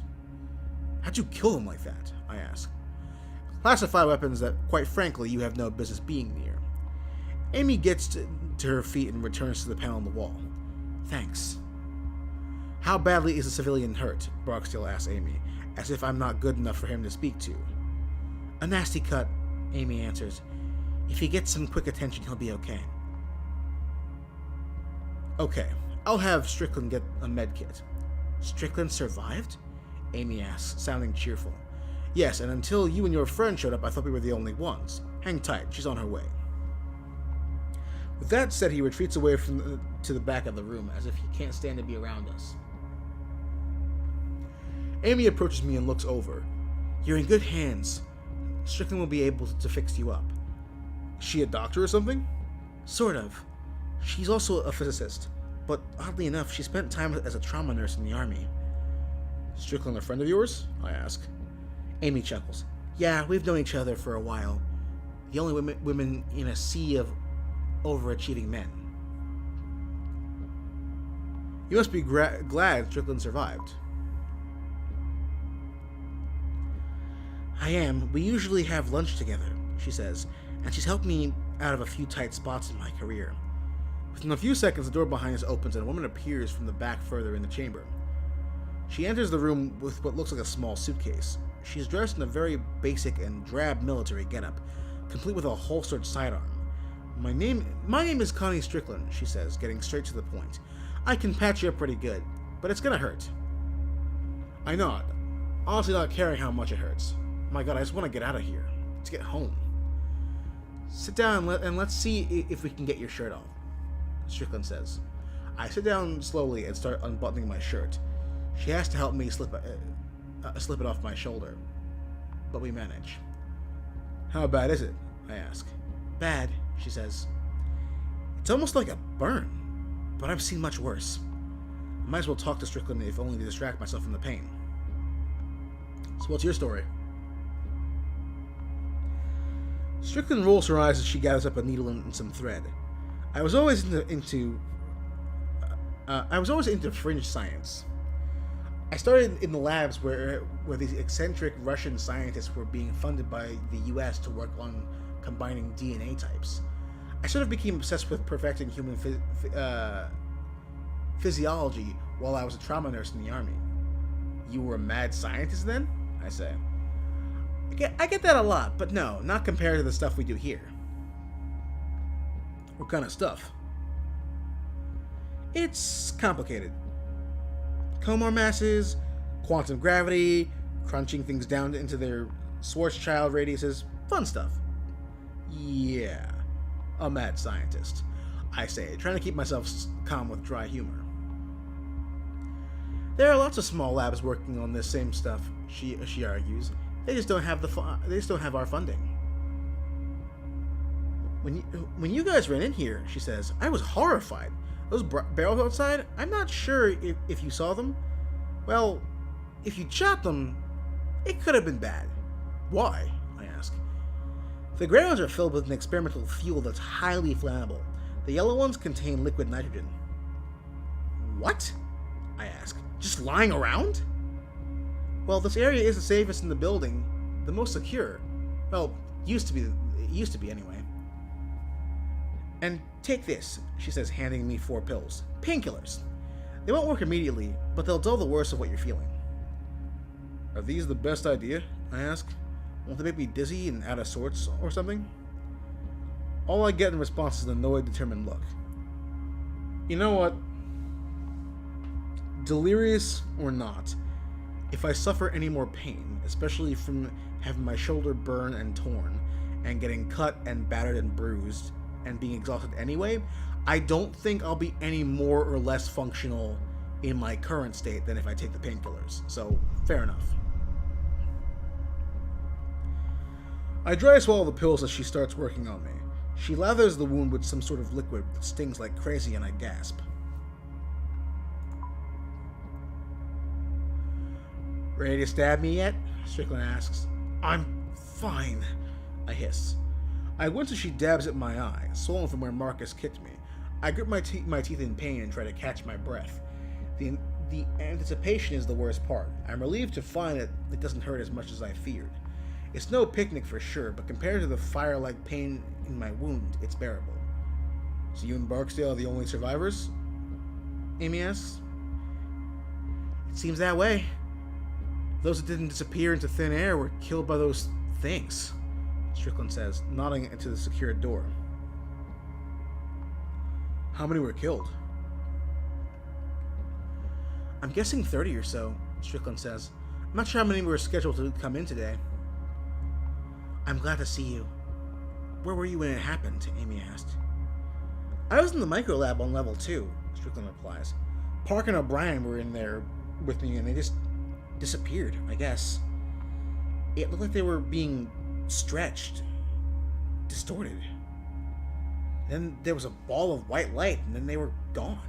How'd you kill them like that? I ask. Classified weapons that, quite frankly, you have no business being near. Amy gets to her feet and returns to the panel on the wall. Thanks. How badly is the civilian hurt? Barksdale asks Amy, as if I'm not good enough for him to speak to. A nasty cut, Amy answers. If he gets some quick attention, he'll be okay. Okay, I'll have Strickland get a med kit. Strickland survived? Amy asks, sounding cheerful. Yes, and until you and your friend showed up, I thought we were the only ones. Hang tight, she's on her way. With that said, he retreats away to the back of the room, as if he can't stand to be around us. Amy approaches me and looks over. You're in good hands. Strickland will be able to fix you up. Is she a doctor or something? Sort of. She's also a physicist, but oddly enough, she spent time as a trauma nurse in the army. Strickland a friend of yours? I ask. Amy chuckles. Yeah, we've known each other for a while. The only women in a sea of overachieving men. You must be glad Strickland survived. I am. We usually have lunch together, she says, and she's helped me out of a few tight spots in my career. Within a few seconds, the door behind us opens and a woman appears from the back further in the chamber. She enters the room with what looks like a small suitcase. She's dressed in a very basic and drab military getup, complete with a holstered sidearm. My name is Connie Strickland, she says, getting straight to the point. I can patch you up pretty good, but it's gonna hurt. I nod, honestly not caring how much it hurts. My god, I just want to get out of here. Let's get home. Sit down and let's see if we can get your shirt off, Strickland says. I sit down slowly and start unbuttoning my shirt. She has to help me slip it off my shoulder, but we manage. How bad is it? I ask. Bad, she says. It's almost like a burn, but I've seen much worse. I might as well talk to Strickland if only to distract myself from the pain. So what's your story? Strickland rolls her eyes as she gathers up a needle and some thread. I was always into fringe science. I started in the labs where these eccentric Russian scientists were being funded by the US to work on combining DNA types. I sort of became obsessed with perfecting human physiology while I was a trauma nurse in the army. You were a mad scientist then? I say. I get that a lot, but no, not compared to the stuff we do here. What kind of stuff? It's complicated. Comar masses, quantum gravity, crunching things down into their Schwarzschild radiuses, fun stuff. Yeah, a mad scientist, I say, trying to keep myself calm with dry humor. There are lots of small labs working on this same stuff, she argues. They just don't have our funding. When you guys ran in here, she says, I was horrified. Those barrels outside, I'm not sure if you saw them. Well, if you shot them, it could have been bad. Why? I ask. The gray ones are filled with an experimental fuel that's highly flammable. The yellow ones contain liquid nitrogen. What? I ask. Just lying around? Well, this area is the safest in the building, the most secure. Well, it used to be anyway. And take this, she says, handing me 4 pills. Painkillers. They won't work immediately, but they'll dull the worst of what you're feeling. Are these the best idea? I ask. Won't they make me dizzy and out of sorts or something? All I get in response is an annoyed, determined look. You know what? Delirious or not, if I suffer any more pain, especially from having my shoulder burned and torn, and getting cut and battered and bruised, and being exhausted anyway, I don't think I'll be any more or less functional in my current state than if I take the painkillers. So, fair enough. I dry swallow the pills as she starts working on me. She lathers the wound with some sort of liquid that stings like crazy, and I gasp. Ready to stab me yet? Strickland asks. I'm Fine, I hiss. I wince as she dabs at my eye, swollen from where Marcus kicked me. I grip my teeth in pain and try to catch my breath. The anticipation is the worst part. I'm relieved to find that it doesn't hurt as much as I feared. It's no picnic for sure, but compared to the fire-like pain in my wound, it's bearable. So you and Barksdale are the only survivors? Amy asks. It seems that way. Those that didn't disappear into thin air were killed by those things, Strickland says, nodding into the secured door. How many were killed? I'm guessing 30 or so, Strickland says. I'm not sure how many were scheduled to come in today. I'm glad to see you. Where were you when it happened? Amy asked. I was in the micro lab on level 2, Strickland replies. Park and O'Brien were in there with me and they just disappeared, I guess. It looked like they were being stretched, distorted. Then there was a ball of white light and then they were gone.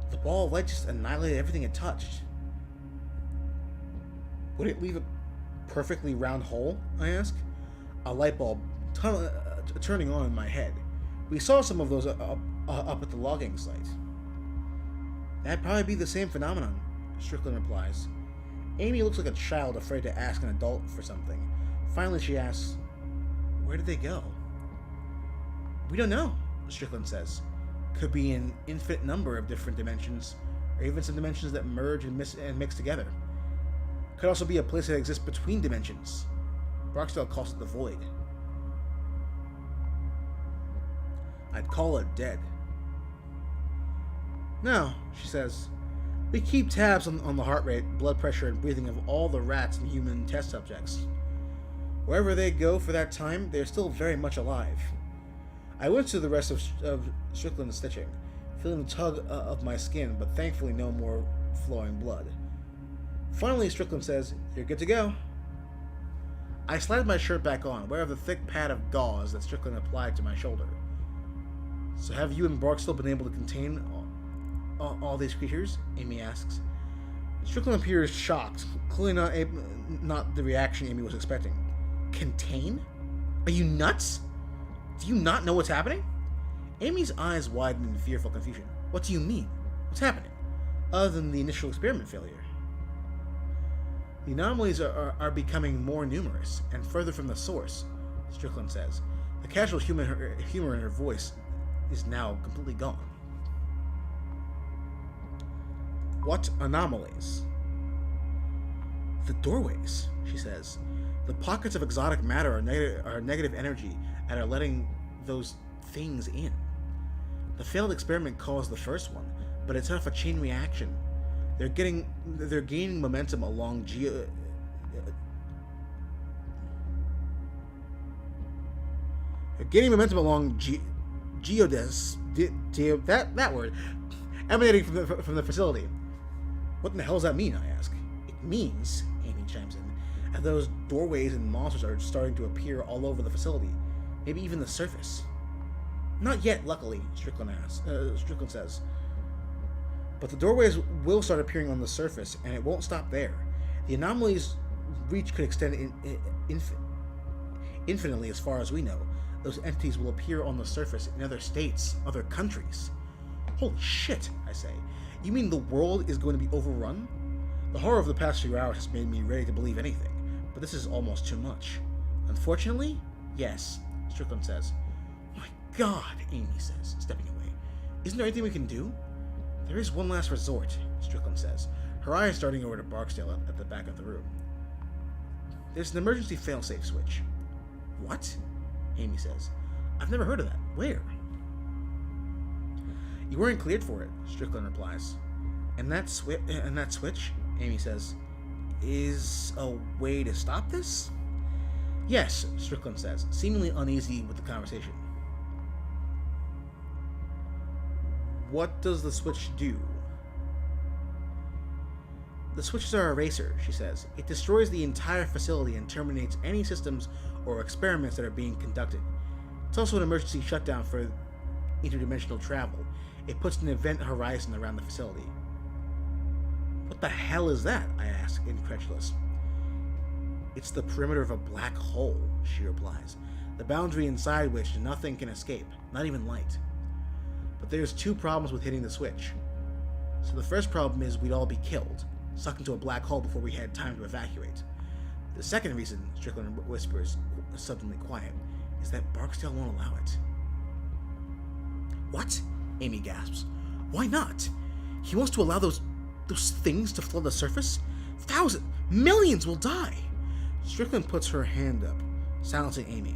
The ball of light just annihilated everything it touched. Would it leave a perfectly round hole? I ask. A light bulb turning on in my head. We saw some of those up at the logging site. That'd probably be the same phenomenon, Strickland replies. Amy looks like a child afraid to ask an adult for something. Finally she asks, where did they go? We don't know, Strickland says. Could be an infinite number of different dimensions, or even some dimensions that merge and mix together. Could also be a place that exists between dimensions. Barksdale calls it the void. I'd call it dead. No, she says. We keep tabs on the heart rate, blood pressure, and breathing of all the rats and human test subjects. Wherever they go for that time, they're still very much alive. I went through the rest of Strickland's stitching, feeling the tug of my skin, but thankfully no more flowing blood. Finally, Strickland says, you're good to go. I slide my shirt back on, aware of the thick pad of gauze that Strickland applied to my shoulder. So have you and Barksdale been able to contain all these creatures? Amy asks. Strickland appears shocked, clearly not the reaction Amy was expecting. Contain? Are you nuts? Do you not know what's happening? Amy's eyes widen in fearful confusion. What do you mean? What's happening? Other than the initial experiment failure. The anomalies are becoming more numerous and further from the source, Strickland says. The casual humor in her voice is now completely gone. What anomalies? The doorways, she says. The pockets of exotic matter are negative energy and are letting those things in. The failed experiment caused the first one, but it set off a chain reaction. They're gaining momentum along geodes, that word, emanating from the facility. What in the hell does that mean? I ask. It means, Amy chimes in, that those doorways and monsters are starting to appear all over the facility, maybe even the surface. Not yet, luckily, Strickland says. But the doorways will start appearing on the surface, and it won't stop there. The anomaly's reach could extend infinitely as far as we know. Those entities will appear on the surface in other states, other countries. Holy shit, I say. You mean the world is going to be overrun? The horror of the past few hours has made me ready to believe anything, but this is almost too much. Unfortunately, yes, Strickland says. My God, Amy says, stepping away. Isn't there anything we can do? There is one last resort, Strickland says, her eyes darting over to Barksdale at the back of the room. There's an emergency failsafe switch. What? Amy says. I've never heard of that. Where? You weren't cleared for it, Strickland replies. And that switch, Amy says, is a way to stop this? Yes, Strickland says, seemingly uneasy with the conversation. What does the switch do? The switches are a eraser, she says. It destroys the entire facility and terminates any systems or experiments that are being conducted. It's also an emergency shutdown for interdimensional travel. It puts an event horizon around the facility. What the hell is that? I ask, incredulous. It's the perimeter of a black hole, she replies, the boundary inside which nothing can escape, not even light. But there's two problems with hitting the switch. So the first problem is we'd all be killed, sucked into a black hole before we had time to evacuate. The second reason, Strickland whispers, suddenly quiet, is that Barksdale won't allow it. What? Amy gasps. Why not? He wants to allow those things to flood the surface? Thousands, millions will die! Strickland puts her hand up, silencing Amy.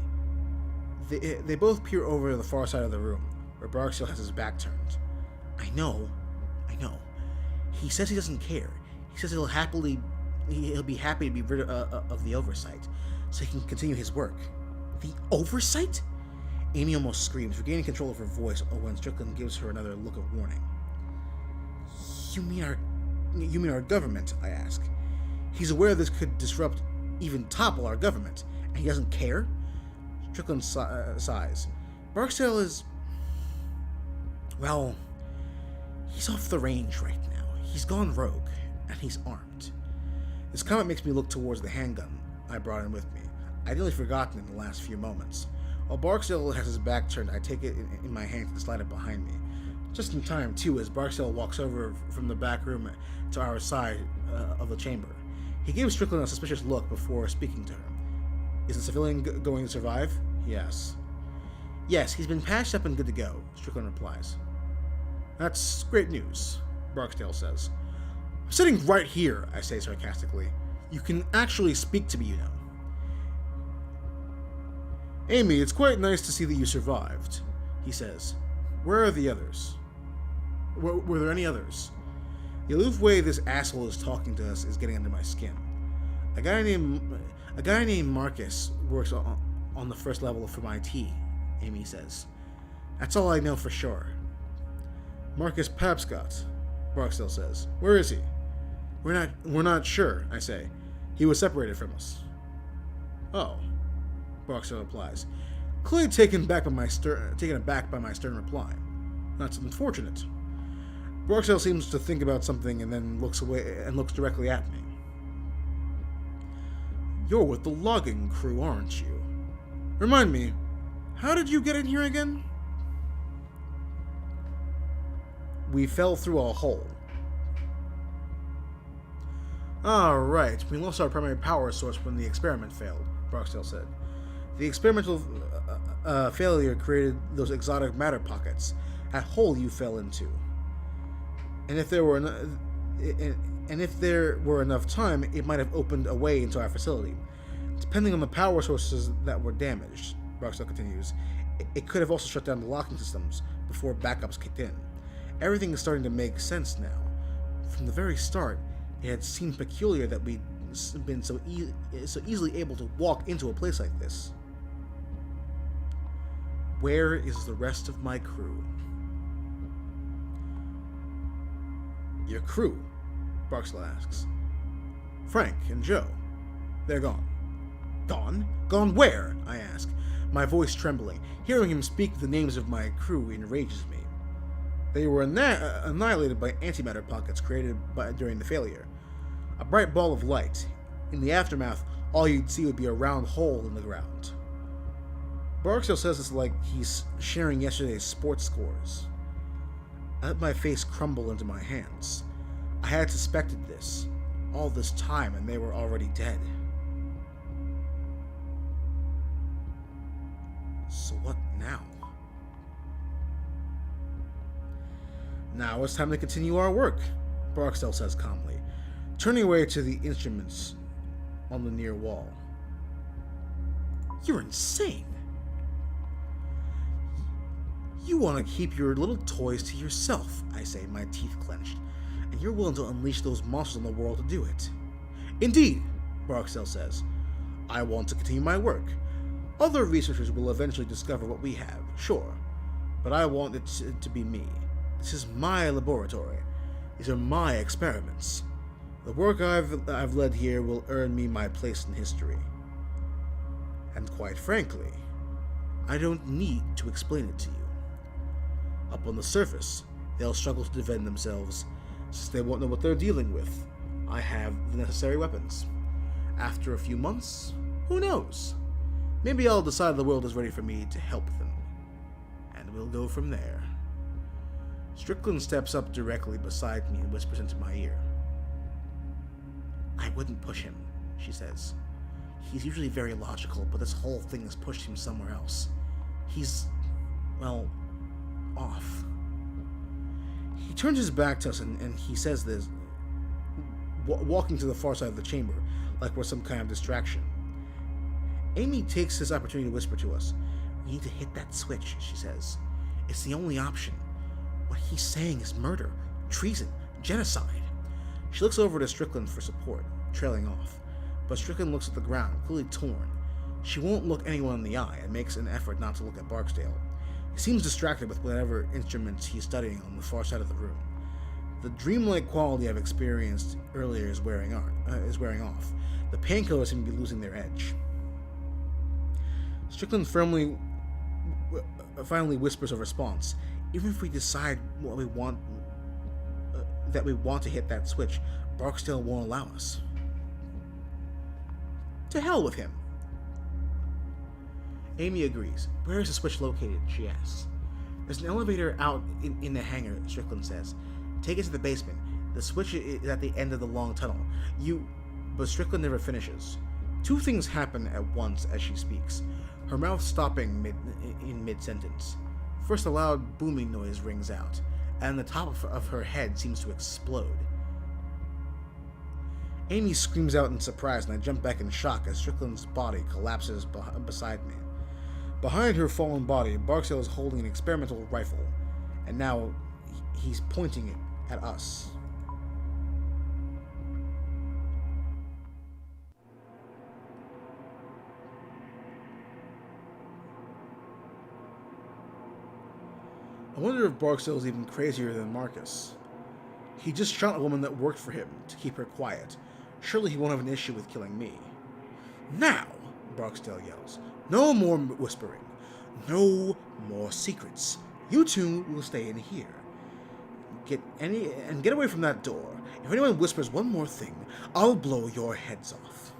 They both peer over to the far side of the room, where Barksdale has his back turned. I know. He says he doesn't care. He says he'll be happy to be rid of the oversight, so he can continue his work. The oversight? Amy almost screams, regaining control of her voice when Strickland gives her another look of warning. You mean our government? I ask. He's aware this could disrupt, even topple our government, and he doesn't care? Strickland sighs. Barksdale is... well, he's off the range right now. He's gone rogue, and he's armed. This comment makes me look towards the handgun I brought in with me. I'd nearly forgotten in the last few moments. While Barksdale has his back turned, I take it in my hand and slide it behind me. Just in time, too, as Barksdale walks over from the back room to our side of the chamber. He gives Strickland a suspicious look before speaking to her. Is the civilian going to survive? He asks. Yes, he's been patched up and good to go, Strickland replies. That's great news, Barksdale says. I'm sitting right here, I say sarcastically. You can actually speak to me, you know. Amy, it's quite nice to see that you survived, he says. Where are the others? Were there any others? The aloof way this asshole is talking to us is getting under my skin. A guy named Marcus works on the first level from IT, Amy says. That's all I know for sure. Marcus Papscott, Barksdale says. Where is he? We're not sure, I say. He was separated from us. Oh, Barksdale replies, clearly taken aback by my stern reply. That's unfortunate. Barksdale seems to think about something and then looks away and looks directly at me. You're with the logging crew, aren't you? Remind me, how did you get in here again? We fell through a hole. Right, we lost our primary power source when the experiment failed, Barksdale said. The experimental failure created those exotic matter pockets, that hole you fell into. And if there were enough time, it might have opened a way into our facility. Depending on the power sources that were damaged, Barksdale continues, it could have also shut down the locking systems before backups kicked in. Everything is starting to make sense now. From the very start, it had seemed peculiar that we'd been so easily able to walk into a place like this. Where is the rest of my crew? Your crew? Barksdale asks. Frank and Joe. They're gone. Gone? Gone where? I ask, my voice trembling. Hearing him speak the names of my crew enrages me. They were annihilated by antimatter pockets created during the failure. A bright ball of light. In the aftermath, all you'd see would be a round hole in the ground. Barksdale says it's like he's sharing yesterday's sports scores. I let my face crumble into my hands. I had suspected this all this time, and they were already dead. So what now? Now it's time to continue our work, Barksdale says calmly, turning away to the instruments on the near wall. You're insane. You want to keep your little toys to yourself, I say, my teeth clenched, and you're willing to unleash those monsters on the world to do it. Indeed, Barksdale says. I want to continue my work. Other researchers will eventually discover what we have, sure, but I want it to be me. This is my laboratory. These are my experiments. The work I've led here will earn me my place in history. And quite frankly, I don't need to explain it to you. Up on the surface, they'll struggle to defend themselves, since they won't know what they're dealing with. I have the necessary weapons. After a few months, who knows? Maybe I'll decide the world is ready for me to help them. And we'll go from there. Strickland steps up directly beside me and whispers into my ear. I wouldn't push him, she says. He's usually very logical, but this whole thing has pushed him somewhere else. He's, well, off. He turns his back to us and he says this, walking to the far side of the chamber, like we're some kind of distraction. Amy takes this opportunity to whisper to us. We need to hit that switch, she says. It's the only option. What he's saying is murder, treason, genocide. She looks over to Strickland for support, trailing off. But Strickland looks at the ground, clearly torn. She won't look anyone in the eye and makes an effort not to look at Barksdale. He seems distracted with whatever instruments he's studying on the far side of the room. The dreamlike quality I've experienced earlier is wearing off. The painkillers seem to be losing their edge. Strickland finally whispers a response. Even if we decide what we want, that we want to hit that switch, Barksdale won't allow us. To hell with him. Amy agrees. Where is the switch located? She asks. There's an elevator out in the hangar, Strickland says. Take it to the basement. The switch is at the end of the long tunnel. But Strickland never finishes. Two things happen at once as she speaks, her mouth stopping in mid-sentence. First, a loud booming noise rings out, and the top of her head seems to explode. Amy screams out in surprise, and I jump back in shock as Strickland's body collapses beside me. Behind her fallen body, Barksdale is holding an experimental rifle, and now he's pointing it at us. I wonder if Barksdale is even crazier than Marcus. He just shot a woman that worked for him to keep her quiet. Surely he won't have an issue with killing me. Now, Barksdale yells, no more whispering. No more secrets. You two will stay in here. Get away from that door. If anyone whispers one more thing, I'll blow your heads off.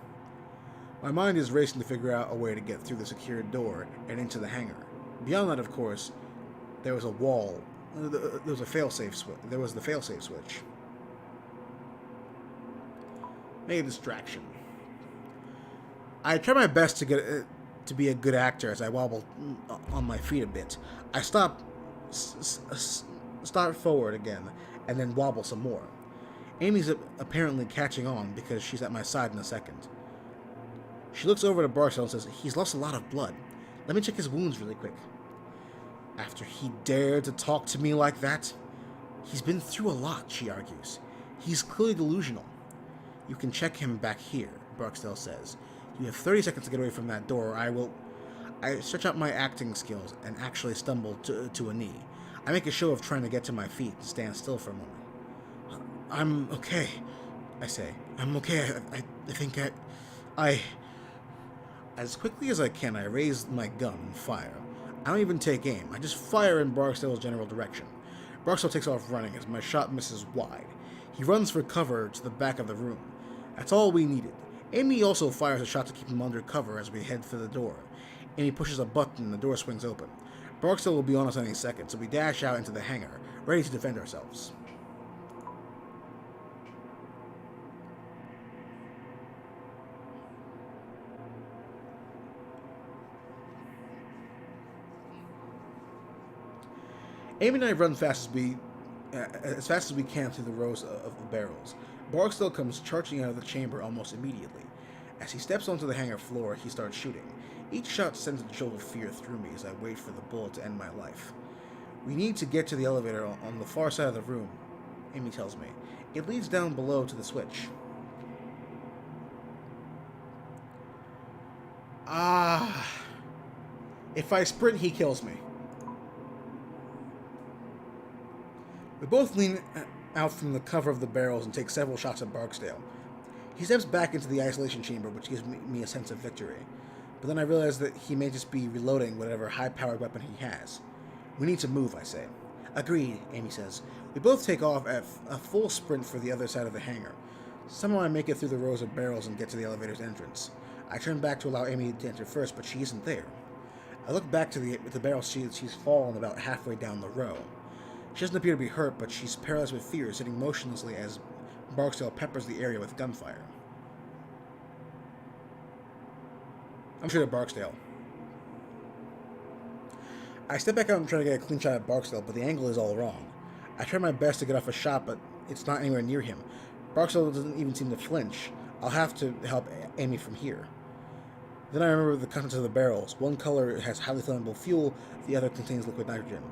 My mind is racing to figure out a way to get through the secured door and into the hangar. Beyond that, of course, there was a wall. There was a failsafe switch. There was the failsafe switch. Make a distraction. I try my best to be a good actor as I wobble on my feet a bit. I start forward again, and then wobble some more. Amy's apparently catching on because she's at my side in a second. She looks over to Barksdale and says, he's lost a lot of blood. Let me check his wounds really quick. After he dared to talk to me like that? He's been through a lot, she argues. He's clearly delusional. You can check him back here, Barksdale says. You have 30 seconds to get away from that door, or I stretch out my acting skills and actually stumble to a knee. I make a show of trying to get to my feet and stand still for a moment. I'm okay, I say. I'm okay. I think I... As quickly as I can, I raise my gun and fire. I don't even take aim. I just fire in Barksdale's general direction. Barksdale takes off running as my shot misses wide. He runs for cover to the back of the room. That's all we needed. Amy also fires a shot to keep him under cover as we head for the door. Amy pushes a button and the door swings open. Barksdale will be on us any second, so we dash out into the hangar, ready to defend ourselves. Amy and I run fast as we can through the rows of barrels. Barksdale comes charging out of the chamber almost immediately. As he steps onto the hangar floor, he starts shooting. Each shot sends a jolt of fear through me as I wait for the bullet to end my life. We need to get to the elevator on the far side of the room, Amy tells me. It leads down below to the switch. If I sprint, he kills me. We both lean out from the cover of the barrels and take several shots at Barksdale. He steps back into the isolation chamber, which gives me a sense of victory. But then I realize that he may just be reloading whatever high-powered weapon he has. We need to move, I say. Agreed, Amy says. We both take off at a full sprint for the other side of the hangar. Somehow I make it through the rows of barrels and get to the elevator's entrance. I turn back to allow Amy to enter first, but she isn't there. I look back to the barrel. She's fallen about halfway down the row. She doesn't appear to be hurt, but she's paralyzed with fear, sitting motionlessly as Barksdale peppers the area with gunfire. I'm sure to Barksdale. I step back out and try to get a clean shot at Barksdale, but the angle is all wrong. I try my best to get off a shot, but it's not anywhere near him. Barksdale doesn't even seem to flinch. I'll have to help Amy from here. Then I remember the contents of the barrels. One color has highly flammable fuel, the other contains liquid nitrogen.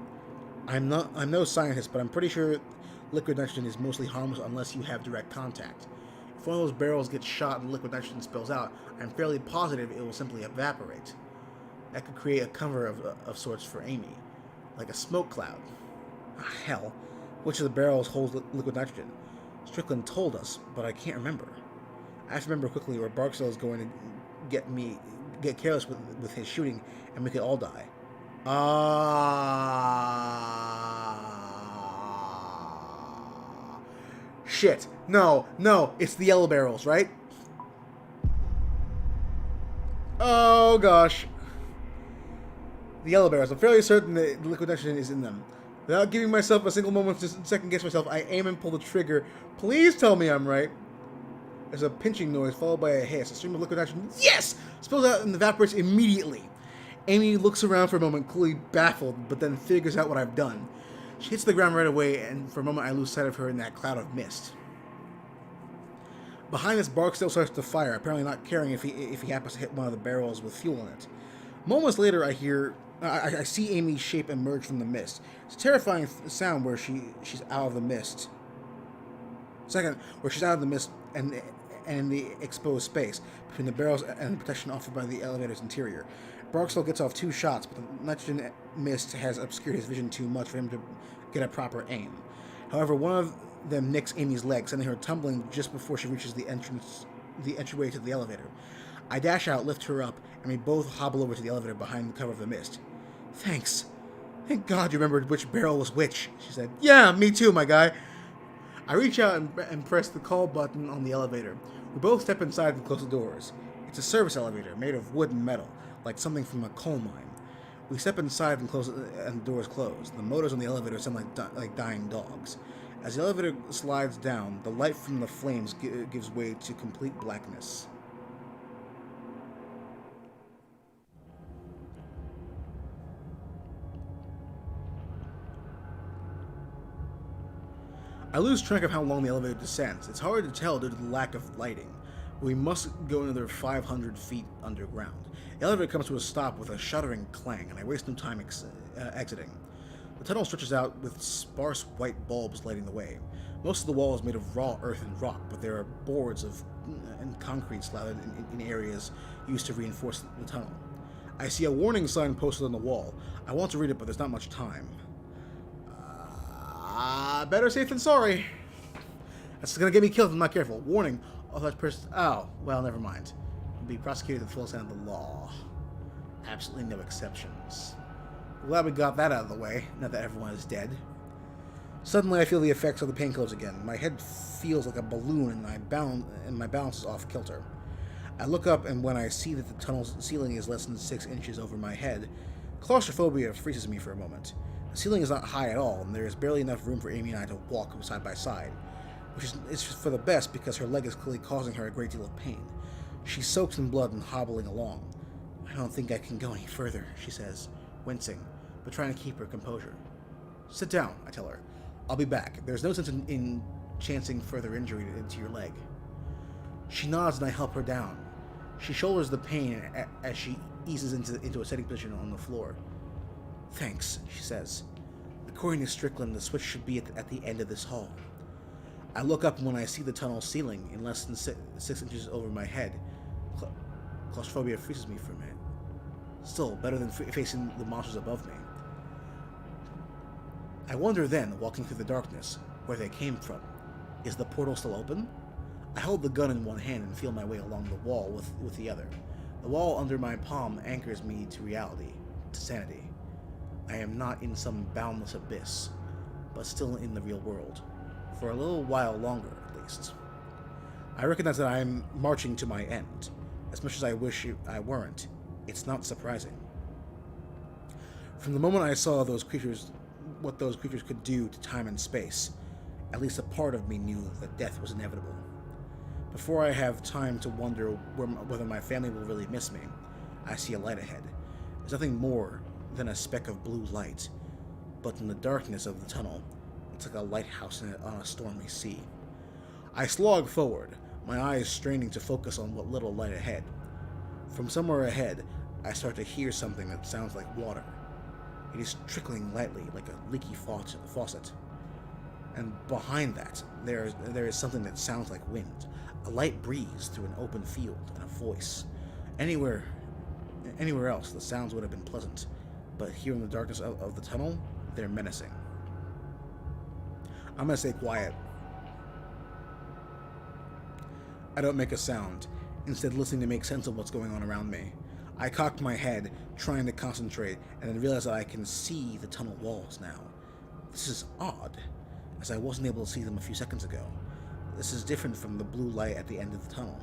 I'm no scientist, but I'm pretty sure liquid nitrogen is mostly harmless unless you have direct contact. If one of those barrels gets shot and liquid nitrogen spills out, I'm fairly positive it will simply evaporate. That could create a cover of sorts for Amy, like a smoke cloud. Ah, hell, which of the barrels holds liquid nitrogen? Strickland told us, but I can't remember. I have to remember quickly, or Barksdale is going to get careless with his shooting, and we could all die. Shit. No, it's the yellow barrels, right? Oh, gosh. The yellow barrels. I'm fairly certain that liquid nitrogen is in them. Without giving myself a single moment to second guess myself, I aim and pull the trigger. Please tell me I'm right. There's a pinching noise followed by a hiss. A stream of liquid nitrogen, yes! Spills out and evaporates immediately. Amy looks around for a moment, clearly baffled, but then figures out what I've done. She hits the ground right away, and for a moment I lose sight of her in that cloud of mist. Behind us, Barksdale starts to fire, apparently not caring if he happens to hit one of the barrels with fuel in it. Moments later, I see Amy's shape emerge from the mist. It's a terrifying sound where she's out of the mist. Second, where she's out of the mist and in the exposed space between the barrels and the protection offered by the elevator's interior. Barksdale gets off 2 shots, but the nitrogen mist has obscured his vision too much for him to get a proper aim. However, one of them nicks Amy's leg, sending her tumbling just before she reaches the entryway to the elevator. I dash out, lift her up, and we both hobble over to the elevator behind the cover of the mist. Thanks. Thank God you remembered which barrel was which, she said. Yeah, me too, my guy. I reach out and press the call button on the elevator. We both step inside and close the doors. It's a service elevator made of wood and metal, like something from a coal mine. We step inside and the doors close. The motors on the elevator sound like dying dogs. As the elevator slides down, the light from the flames gives way to complete blackness. I lose track of how long the elevator descends. It's hard to tell due to the lack of lighting. We must go another 500 feet underground. The elevator comes to a stop with a shuddering clang, and I waste no time exiting. The tunnel stretches out with sparse white bulbs lighting the way. Most of the wall is made of raw earth and rock, but there are boards and concrete slathered in areas used to reinforce the tunnel. I see a warning sign posted on the wall. I want to read it, but there's not much time. Better safe than sorry. That's gonna get me killed if I'm not careful. Warning, authorized person... Oh, well, never mind. Be prosecuted to the full extent of the law. Absolutely no exceptions. Glad we got that out of the way, now that everyone is dead. Suddenly, I feel the effects of the painkillers again. My head feels like a balloon, and my balance is off kilter. I look up, and when I see that the tunnel's ceiling is less than 6 inches over my head, claustrophobia freezes me for a moment. The ceiling is not high at all, and there is barely enough room for Amy and I to walk side by side, which is for the best because her leg is clearly causing her a great deal of pain. She's soaked in blood and hobbling along. I don't think I can go any further, she says, wincing, but trying to keep her composure. Sit down, I tell her. I'll be back. There's no sense in chancing further injury to your leg. She nods and I help her down. She shoulders the pain as she eases into a sitting position on the floor. Thanks, she says. According to Strickland, the switch should be at the end of this hall. I look up when I see the tunnel ceiling in less than 6 inches over my head. Claustrophobia freezes me for a minute. Still, better than facing the monsters above me. I wonder then, walking through the darkness, where they came from. Is the portal still open? I hold the gun in one hand and feel my way along the wall with the other. The wall under my palm anchors me to reality, to sanity. I am not in some boundless abyss, but still in the real world. For a little while longer, at least. I recognize that I'm marching to my end. As much as I wish I weren't, it's not surprising. From the moment I saw what those creatures could do to time and space, at least a part of me knew that death was inevitable. Before I have time to wonder whether my family will really miss me, I see a light ahead. There's nothing more than a speck of blue light, but in the darkness of the tunnel, it's like a lighthouse on a stormy sea. I slog forward, my eyes straining to focus on what little light ahead. From somewhere ahead, I start to hear something that sounds like water. It is trickling lightly like a leaky faucet. And behind that, there is something that sounds like wind, a light breeze through an open field, and a voice. Anywhere else, the sounds would have been pleasant, but here in the darkness of the tunnel, they're menacing. I'm gonna stay quiet. I don't make a sound, instead listening to make sense of what's going on around me. I cock my head, trying to concentrate, and then realize that I can see the tunnel walls now. This is odd, as I wasn't able to see them a few seconds ago. This is different from the blue light at the end of the tunnel.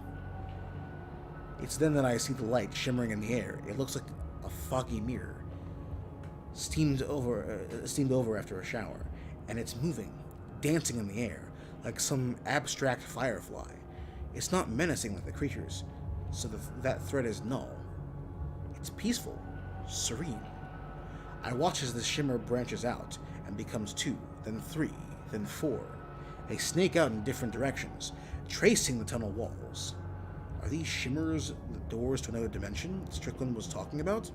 It's then that I see the light shimmering in the air. It looks like a foggy mirror, steamed over after a shower, and it's moving, dancing in the air, like some abstract firefly. It's not menacing like the creatures, so that threat is null. It's peaceful, serene. I watch as the shimmer branches out and becomes 2, then 3, then 4. They snake out in different directions, tracing the tunnel walls. Are these shimmers the doors to another dimension Strickland was talking about?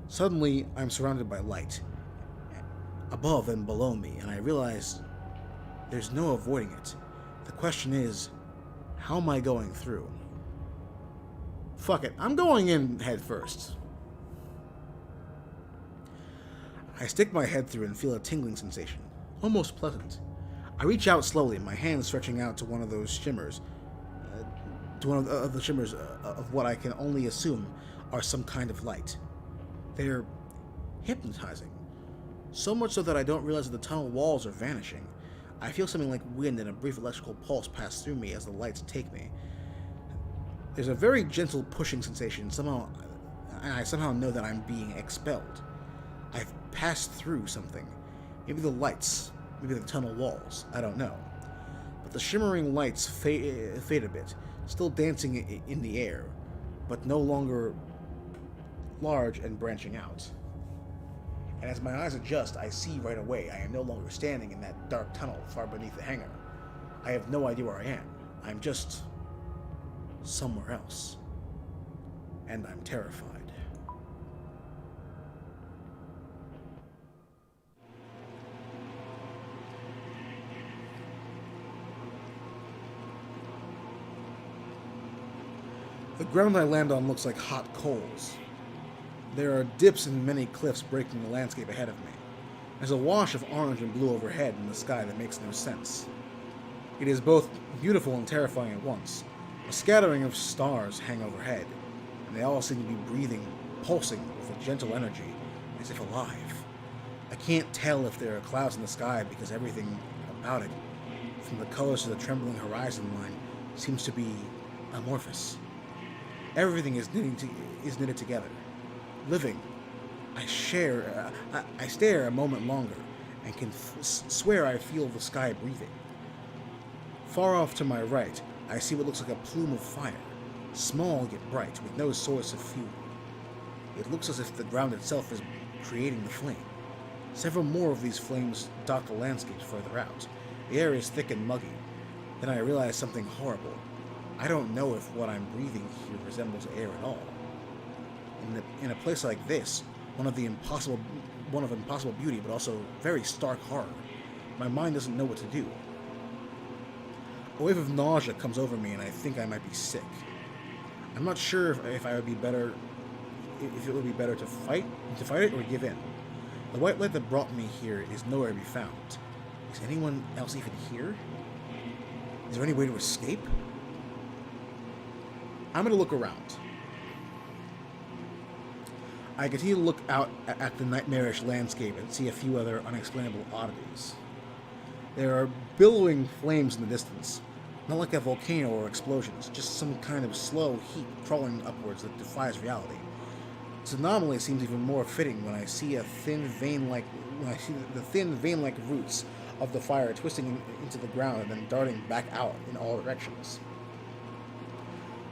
Suddenly, I'm surrounded by light, above and below me, and I realize there's no avoiding it. The question is, how am I going through? Fuck it, I'm going in head first. I stick my head through and feel a tingling sensation, almost pleasant. I reach out slowly, my hand stretching out to one of those shimmers, of what I can only assume are some kind of light. They're hypnotizing, so much so that I don't realize that the tunnel walls are vanishing. I feel something like wind and a brief electrical pulse pass through me as the lights take me. There's a very gentle pushing sensation, and I somehow know that I'm being expelled. I've passed through something. Maybe the lights, maybe the tunnel walls, I don't know. But the shimmering lights fade a bit, still dancing in the air, but no longer large and branching out. And as my eyes adjust, I see right away I am no longer standing in that dark tunnel far beneath the hangar. I have no idea where I am. I'm just somewhere else. And I'm terrified. The ground I land on looks like hot coals. There are dips in many cliffs breaking the landscape ahead of me. There's a wash of orange and blue overhead in the sky that makes no sense. It is both beautiful and terrifying at once. A scattering of stars hang overhead, and they all seem to be breathing, pulsing with a gentle energy, as if alive. I can't tell if there are clouds in the sky because everything about it, from the colors to the trembling horizon line, seems to be amorphous. Everything is knitted together. Living. I stare a moment longer, and can swear I feel the sky breathing. Far off to my right, I see what looks like a plume of fire, small yet bright, with no source of fuel. It looks as if the ground itself is creating the flame. Several more of these flames dot the landscape further out. The air is thick and muggy. Then I realize something horrible. I don't know if what I'm breathing here resembles air at all. In a place like this, one of impossible beauty, but also very stark horror, my mind doesn't know what to do. A wave of nausea comes over me, and I think I might be sick. I'm not sure if it would be better to fight it or give in. The white light that brought me here is nowhere to be found. Is anyone else even here? Is there any way to escape? I'm going to look around. I continue to look out at the nightmarish landscape and see a few other unexplainable oddities. There are billowing flames in the distance, Not like a volcano or explosions, just some kind of slow heat crawling upwards that defies reality. This anomaly seems even more fitting when I see the thin vein-like roots of the fire twisting into the ground and then darting back out in all directions.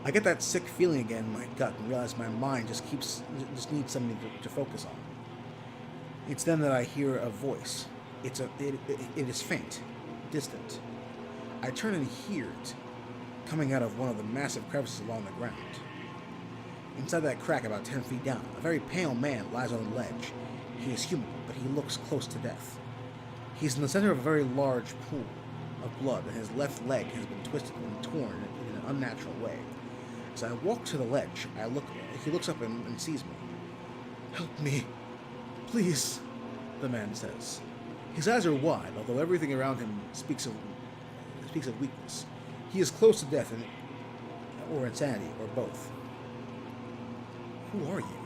I get that sick feeling again in my gut and realize my mind just needs something to focus on. It's then that I hear a voice. It is faint, distant. I turn and hear it coming out of one of the massive crevices along the ground. Inside that crack, about 10 feet down, a very pale man lies on a ledge. He is human, but he looks close to death. He's in the center of a very large pool of blood, and his left leg has been twisted and torn in an unnatural way. As I walk to the ledge, he looks up and sees me. "Help me, please," the man says. His eyes are wide, although everything around him speaks of weakness. He is close to death or insanity, or both. "Who are you?"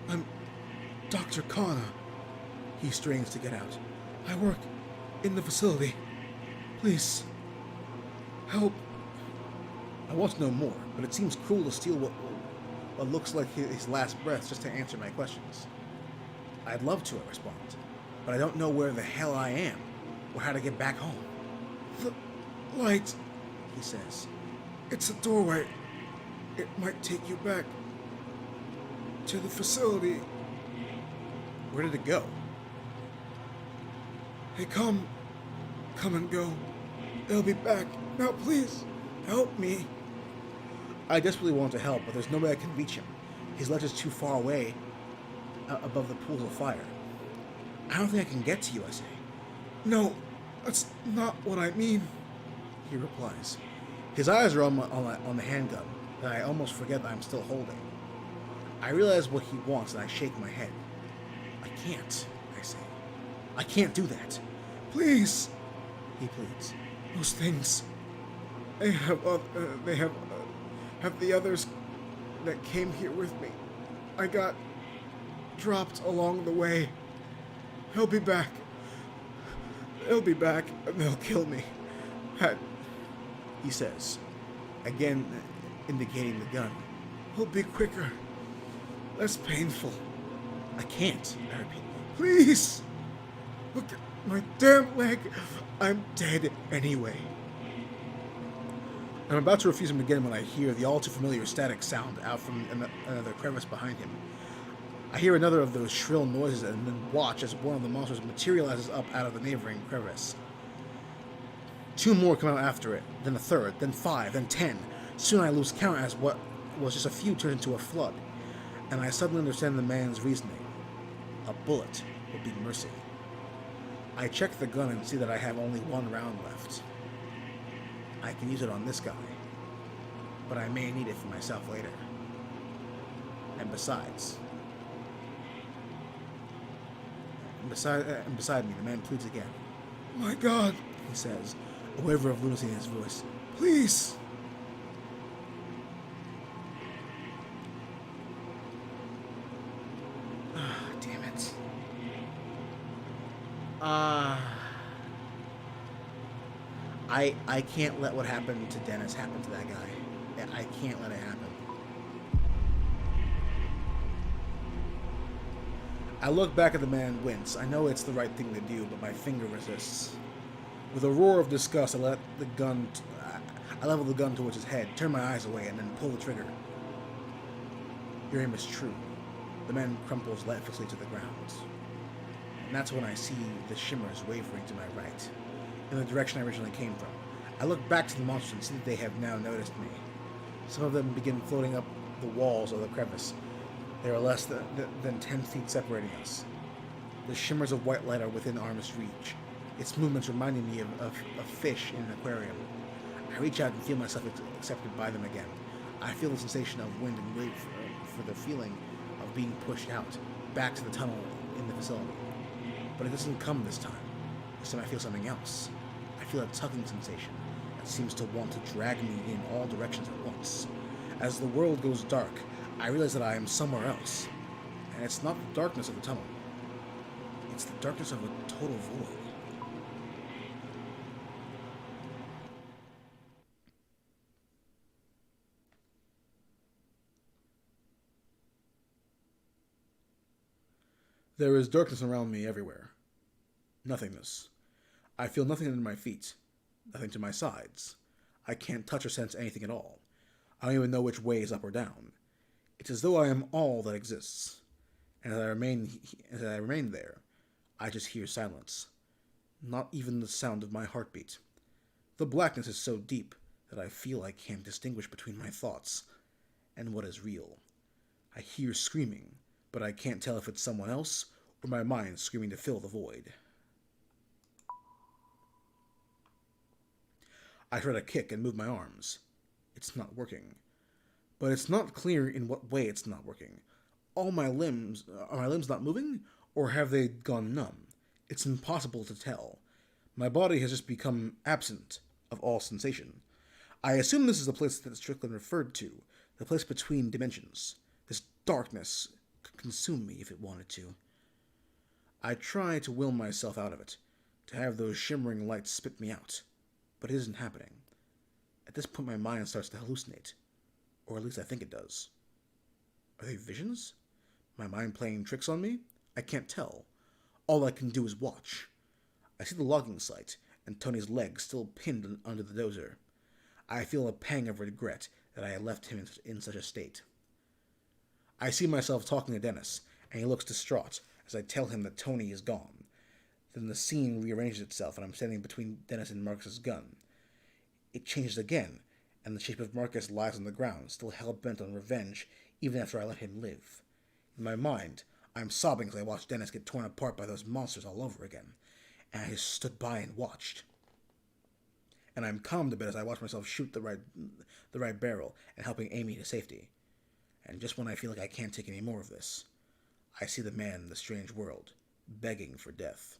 "I'm Dr. Kana." He strains to get out. "I work in the facility. Please, help." I want to know more, but it seems cruel to steal what looks like his last breath just to answer my questions. "I'd love to," I respond, "but I don't know where the hell I am, or how to get back home." "The light," he says. "It's a doorway. It might take you back to the facility." "Where did it go?" "Hey, come and go. They'll be back. Now please, help me." I desperately want to help, but there's no way I can reach him. His ledge is too far away, above the pools of fire. "I don't think I can get to you," I say. "No, that's not what I mean," he replies. His eyes are on the handgun that I almost forget that I'm still holding. I realize what he wants, and I shake my head. "I can't," I say. "I can't do that." "Please," he pleads. "Those things, they have the others that came here with me. I got dropped along the way. They'll be back. They'll be back, and they'll kill me." He says, again indicating the gun. "It'll be quicker, less painful." "I can't," I repeat. "Please! Look at my damn leg. I'm dead anyway." I'm about to refuse him again when I hear the all-too-familiar static sound out from another crevice behind him. I hear another of those shrill noises and then watch as one of the monsters materializes up out of the neighboring crevice. 2 more come out after it, then a third, then 5, then 10. Soon I lose count as what was just a few turned into a flood, and I suddenly understand the man's reasoning. A bullet would be mercy. I check the gun and see that I have only 1 round left. I can use it on this guy, but I may need it for myself later. And beside me, the man pleads again. "My God," he says, a waver of lunacy in his voice. "Please." Damn it. I can't let what happened to Dennis happen to that guy. I can't let it happen. I look back at the man and wince. I know it's the right thing to do, but my finger resists. With a roar of disgust, I level the gun towards his head, turn my eyes away, and then pull the trigger. Your aim is true. The man crumples lifelessly to the ground. And that's when I see the shimmers wavering to my right, in the direction I originally came from. I look back to the monsters and see that they have now noticed me. Some of them begin floating up the walls of the crevice. There are less than 10 feet separating us. The shimmers of white light are within arm's reach, its movements reminding me of fish in an aquarium. I reach out and feel myself accepted by them again. I feel the sensation of wind and wait for the feeling of being pushed out, back to the tunnel in the facility. But it doesn't come this time. This time I feel something else. I feel a tugging sensation that seems to want to drag me in all directions at once. As the world goes dark, I realize that I am somewhere else. And it's not the darkness of the tunnel. It's the darkness of a total void. There is darkness around me everywhere. Nothingness. I feel nothing under my feet, nothing to my sides. I can't touch or sense anything at all. I don't even know which way is up or down. It's as though I am all that exists. And as I remain there, I just hear silence. Not even the sound of my heartbeat. The blackness is so deep that I feel I can't distinguish between my thoughts and what is real. I hear screaming, but I can't tell if it's someone else or my mind screaming to fill the void. I try to kick and move my arms. It's not working. But it's not clear in what way it's not working. Are my limbs not moving, or have they gone numb? It's impossible to tell. My body has just become absent of all sensation. I assume this is the place that Strickland referred to, the place between dimensions. This darkness could consume me if it wanted to. I try to will myself out of it, to have those shimmering lights spit me out, but it isn't happening. At this point my mind starts to hallucinate, or at least I think it does. Are they visions? My mind playing tricks on me? I can't tell. All I can do is watch. I see the logging site, and Tony's leg still pinned under the dozer. I feel a pang of regret that I had left him in such a state. I see myself talking to Dennis, and he looks distraught as I tell him that Tony is gone. Then the scene rearranges itself, and I'm standing between Dennis and Marcus's gun. It changes again, and the shape of Marcus lies on the ground, still hell-bent on revenge, even after I let him live. In my mind, I'm sobbing as I watch Dennis get torn apart by those monsters all over again, and I just stood by and watched. And I'm calmed a bit as I watch myself shoot the right barrel and helping Amy to safety. And just when I feel like I can't take any more of this, I see the man in the strange world, begging for death.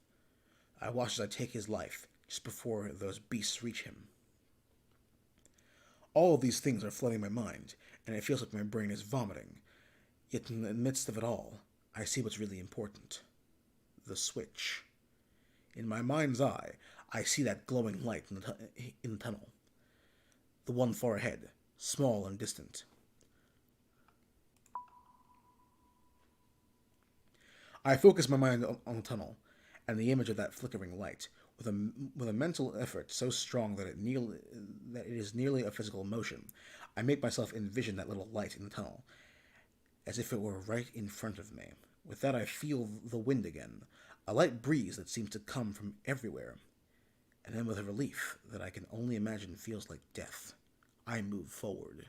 I watch as I take his life, just before those beasts reach him. All of these things are flooding my mind, and it feels like my brain is vomiting. Yet in the midst of it all, I see what's really important. The switch. In my mind's eye, I see that glowing light in the tunnel. The one far ahead, small and distant. I focus my mind on the tunnel, and the image of that flickering light, with a mental effort so strong that it is nearly a physical motion. I make myself envision that little light in the tunnel, as if it were right in front of me. With that, I feel the wind again, a light breeze that seems to come from everywhere. And then with a relief that I can only imagine feels like death, I move forward.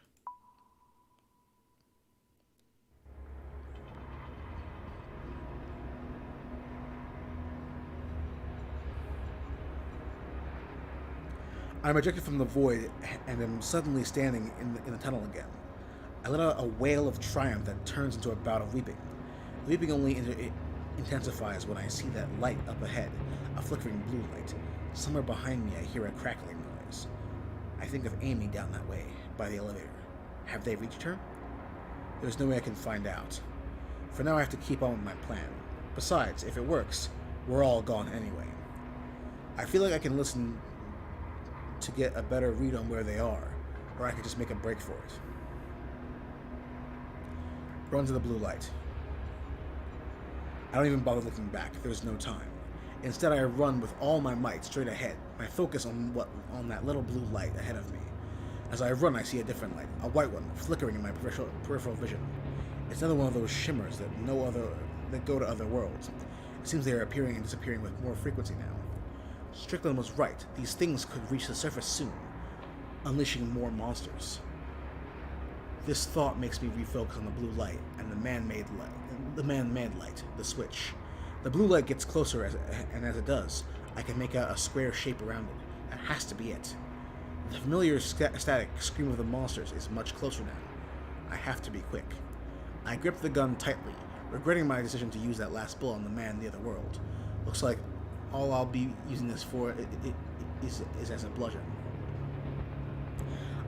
I'm ejected from the void and am suddenly standing in the tunnel again. I let out a wail of triumph that turns into a bout of weeping. The weeping only intensifies when I see that light up ahead, a flickering blue light. Somewhere behind me I hear a crackling noise. I think of Amy down that way, by the elevator. Have they reached her? There's no way I can find out. For now I have to keep on with my plan. Besides, if it works, we're all gone anyway. I feel like I can listen to get a better read on where they are, or I could just make a break for it. Run to the blue light. I don't even bother looking back. There's no time. Instead, I run with all my might straight ahead, my focus on that little blue light ahead of me. As I run, I see a different light, a white one, flickering in my peripheral vision. It's another one of those shimmers that go to other worlds. It seems they are appearing and disappearing with more frequency now. Strickland was right. These things could reach the surface soon, unleashing more monsters. This thought makes me refocus on the blue light and the man-made light, the switch. The blue light gets closer, and as it does, I can make out a square shape around it. That has to be it. The familiar static scream of the monsters is much closer now. I have to be quick. I grip the gun tightly, regretting my decision to use that last bullet on the man in the other world. Looks like all I'll be using this for is as a bludgeon.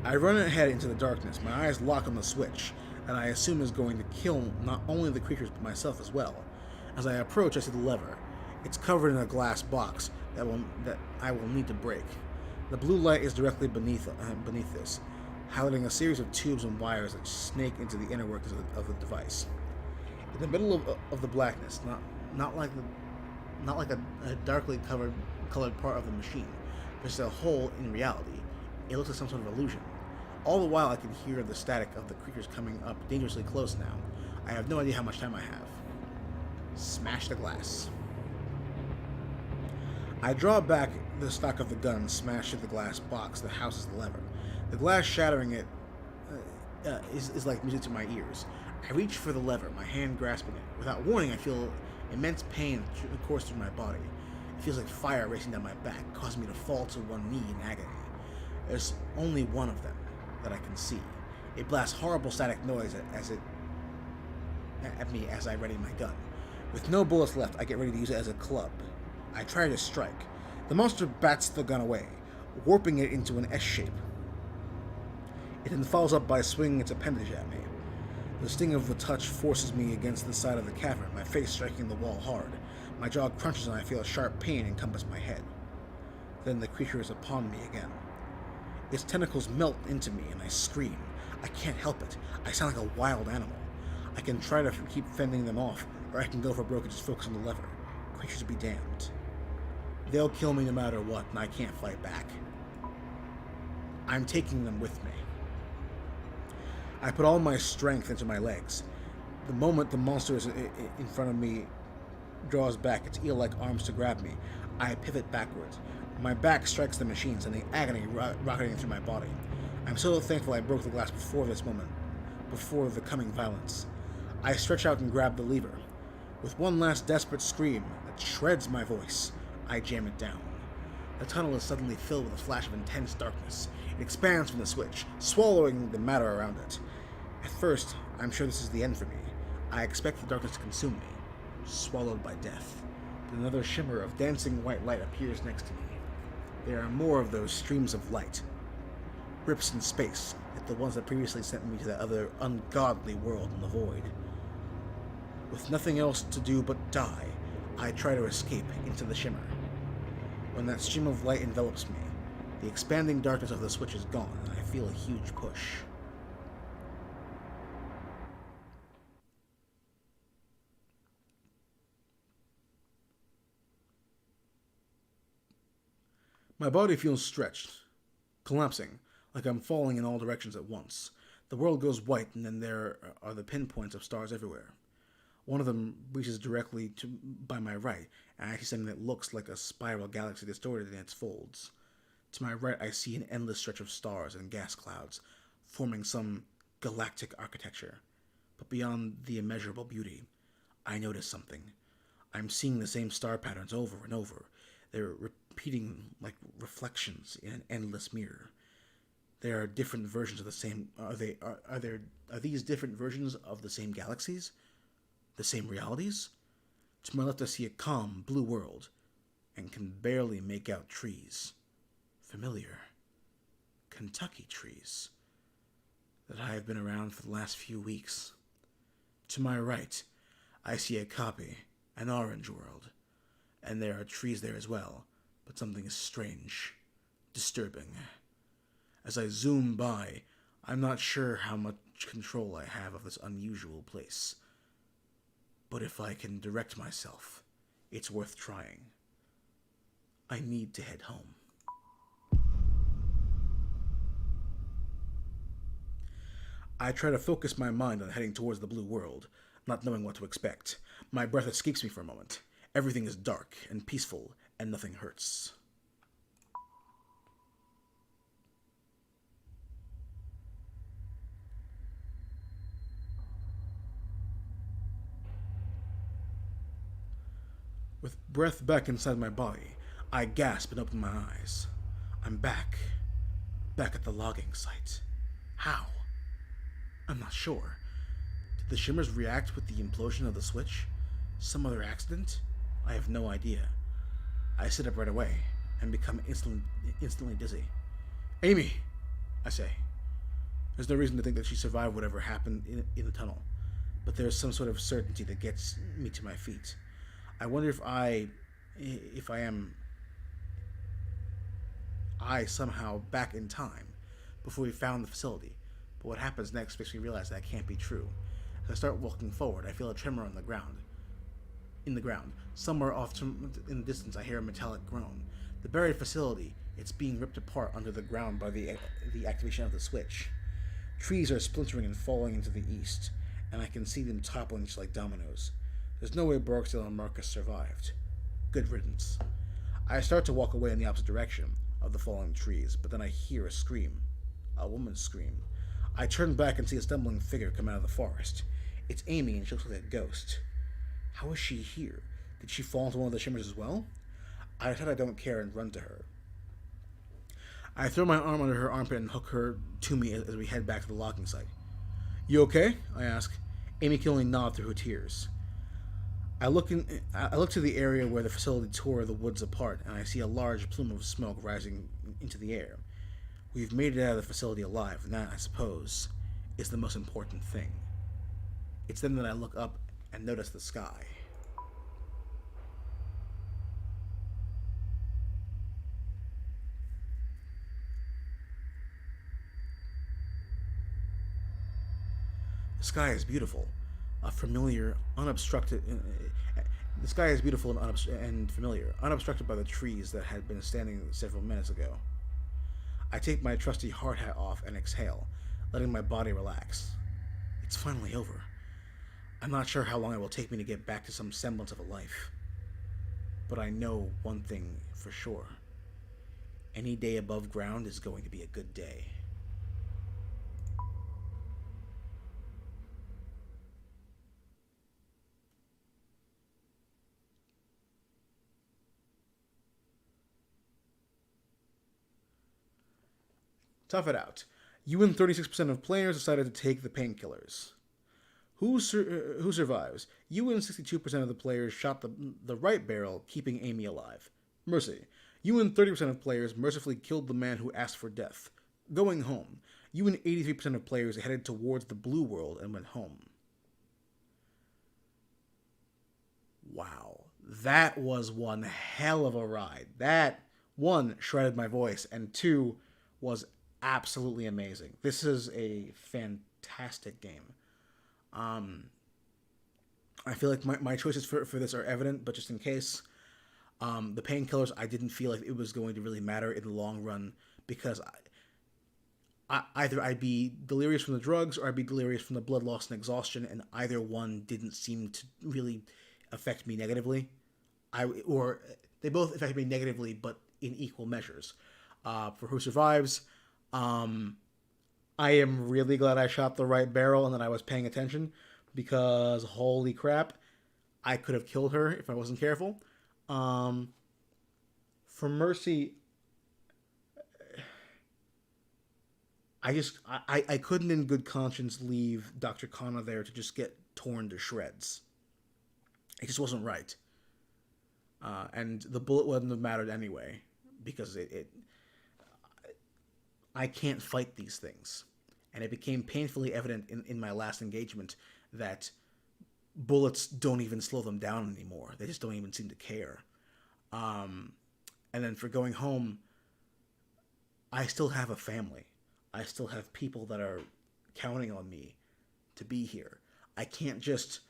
I run ahead into the darkness, my eyes lock on the switch, and I assume is going to kill not only the creatures but myself as well. As I approach, I see the lever. It's covered in a glass box that I will need to break. The blue light is directly beneath this, highlighting a series of tubes and wires that snake into the inner workings of the device. In the middle of the blackness, not like the, not like a darkly colored part of the machine, but just a hole in reality. It looks like some sort of illusion. All the while, I can hear the static of the creatures coming up dangerously close now. I have no idea how much time I have. Smash the glass. I draw back the stock of the gun and smash through the glass box that houses the lever. The glass shattering it is like music to my ears. I reach for the lever, my hand grasping it. Without warning, I feel immense pain course through my body. It feels like fire racing down my back, causing me to fall to one knee in agony. There's only one of them that I can see. It blasts horrible static noise at me as I ready my gun. With no bullets left, I get ready to use it as a club. I try to strike. The monster bats the gun away, warping it into an S shape. It then follows up by swinging its appendage at me. The sting of the touch forces me against the side of the cavern, my face striking the wall hard. My jaw crunches and I feel a sharp pain encompass my head. Then the creature is upon me again. Its tentacles melt into me and I scream. I can't help it. I sound like a wild animal. I can try to keep fending them off, or I can go for broke and just focus on the lever. Creatures be damned. They'll kill me no matter what, and I can't fight back. I'm taking them with me. I put all my strength into my legs. The moment the monster is in front of me draws back its eel-like arms to grab me, I pivot backwards. My back strikes the machine, sending agony rocketing through my body. I'm so thankful I broke the glass before this moment, before the coming violence. I stretch out and grab the lever. With one last desperate scream that shreds my voice, I jam it down. The tunnel is suddenly filled with a flash of intense darkness. It expands from the switch, swallowing the matter around it. At first, I'm sure this is the end for me. I expect the darkness to consume me, swallowed by death. But another shimmer of dancing white light appears next to me. There are more of those streams of light. Rips in space, like the ones that previously sent me to that other ungodly world in the void. With nothing else to do but die, I try to escape into the shimmer. When that stream of light envelops me, the expanding darkness of the switch is gone, and I feel a huge push. My body feels stretched, collapsing, like I'm falling in all directions at once. The world goes white, and then there are the pinpoints of stars everywhere. One of them reaches directly by my right, and I see something that looks like a spiral galaxy distorted in its folds. To my right, I see an endless stretch of stars and gas clouds, forming some galactic architecture. But beyond the immeasurable beauty, I notice something. I'm seeing the same star patterns over and over. They're repeating like reflections in an endless mirror. There are different versions of the same. Are these different versions of the same galaxies? The same realities? To my left, I see a calm, blue world, and can barely make out trees. Familiar. Kentucky trees. That I have been around for the last few weeks. To my right, I see a copy, an orange world, and there are trees there as well, but something is strange, disturbing. As I zoom by, I'm not sure how much control I have of this unusual place. But if I can direct myself, it's worth trying. I need to head home. I try to focus my mind on heading towards the blue world, not knowing what to expect. My breath escapes me for a moment. Everything is dark and peaceful, and nothing hurts. With breath back inside my body, I gasp and open my eyes. I'm back. Back at the logging site. How? I'm not sure. Did the shimmers react with the implosion of the switch? Some other accident? I have no idea. I sit up right away and become instantly dizzy. Amy, I say. There's no reason to think that she survived whatever happened in the tunnel, but there's some sort of certainty that gets me to my feet. I wonder if I am somehow back in time before we found the facility. But what happens next makes me realize that can't be true. As I start walking forward, I feel a tremor on the ground. in the ground. Somewhere off in the distance, I hear a metallic groan. The buried facility, it's being ripped apart under the ground by the activation of the switch. Trees are splintering and falling into the east, and I can see them toppling just like dominoes. There's no way Barksdale and Marcus survived. Good riddance. I start to walk away in the opposite direction of the falling trees, but then I hear a scream. A woman's scream. I turn back and see a stumbling figure come out of the forest. It's Amy, and she looks like a ghost. How is she here? Did she fall into one of the shimmers as well? I decide I don't care and run to her. I throw my arm under her armpit and hook her to me as we head back to the locking site. You okay? I ask. Amy can only nod through her tears. I look to the area where the facility tore the woods apart, and I see a large plume of smoke rising into the air. We've made it out of the facility alive, and that, I suppose, is the most important thing. It's then that I look up and notice the sky. The sky is beautiful, a familiar, unobstructed. The sky is beautiful and familiar, unobstructed by the trees that had been standing several minutes ago. I take my trusty hard hat off and exhale, letting my body relax. It's finally over. I'm not sure how long it will take me to get back to some semblance of a life. But I know one thing for sure. Any day above ground is going to be a good day. Tough it out. You and 36% of players decided to take the painkillers. Who survives? You and 62% of the players shot the right barrel, keeping Amy alive. Mercy. You and 30% of players mercifully killed the man who asked for death. Going home. You and 83% of players headed towards the blue world and went home. Wow. That was one hell of a ride. That, one, shredded my voice, and two, was absolutely amazing. This is a fantastic game. I feel like my choices for this are evident, but just in case, the painkillers, I didn't feel like it was going to really matter in the long run, because either I'd be delirious from the drugs or I'd be delirious from the blood loss and exhaustion, and either one didn't seem to really affect me negatively. Or they both affected me negatively, but in equal measures. For Who Survives, I am really glad I shot the right barrel and that I was paying attention, because holy crap, I could have killed her if I wasn't careful. For Mercy, I couldn't in good conscience leave Dr. Kana there to just get torn to shreds. It just wasn't right. And the bullet wouldn't have mattered anyway, because I can't fight these things. And it became painfully evident in my last engagement that bullets don't even slow them down anymore. They just don't even seem to care. And then for going home, I still have a family. I still have people that are counting on me to be here. I can't just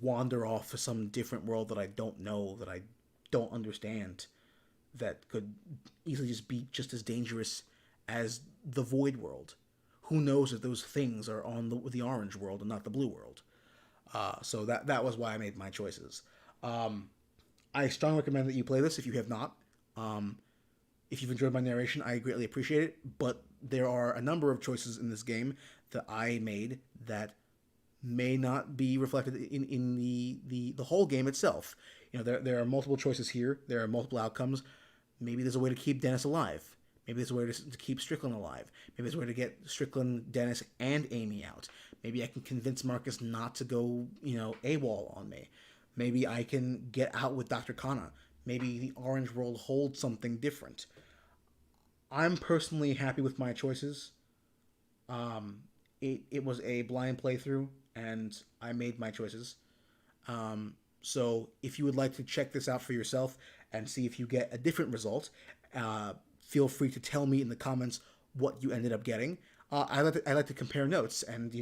wander off to some different world that I don't know, that I don't understand, that could easily just be just as dangerous as the Void world. Who knows if those things are on the orange world and not the blue world. So that was why I made my choices. I strongly recommend that you play this if you have not. If you've enjoyed my narration, I greatly appreciate it, but there are a number of choices in this game that I made that may not be reflected in the whole game itself. You know, there are multiple choices here. There are multiple outcomes. Maybe there's a way to keep Dennis alive. Maybe there's a way to keep Strickland alive. Maybe there's a way to get Strickland, Dennis, and Amy out. Maybe I can convince Marcus not to go, AWOL on me. Maybe I can get out with Dr. Kana. Maybe the Orange World holds something different. I'm personally happy with my choices. It was a blind playthrough, and I made my choices. So if you would like to check this out for yourself and see if you get a different result, feel free to tell me in the comments what you ended up getting. I like to compare notes and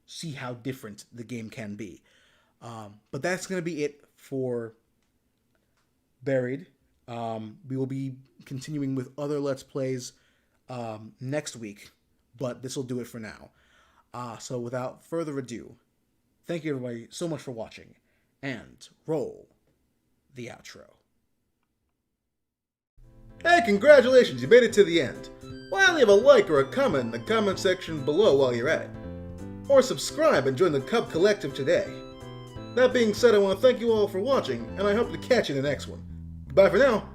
see how different the game can be. But that's going to be it for Buried. We will be continuing with other Let's Plays next week, but this will do it for now. So without further ado, thank you everybody so much for watching, and roll the outro. Hey, congratulations, you made it to the end. Why not leave a like or a comment in the comment section below while you're at it? Or subscribe and join the Cub Collective today. That being said, I want to thank you all for watching, and I hope to catch you in the next one. Goodbye for now.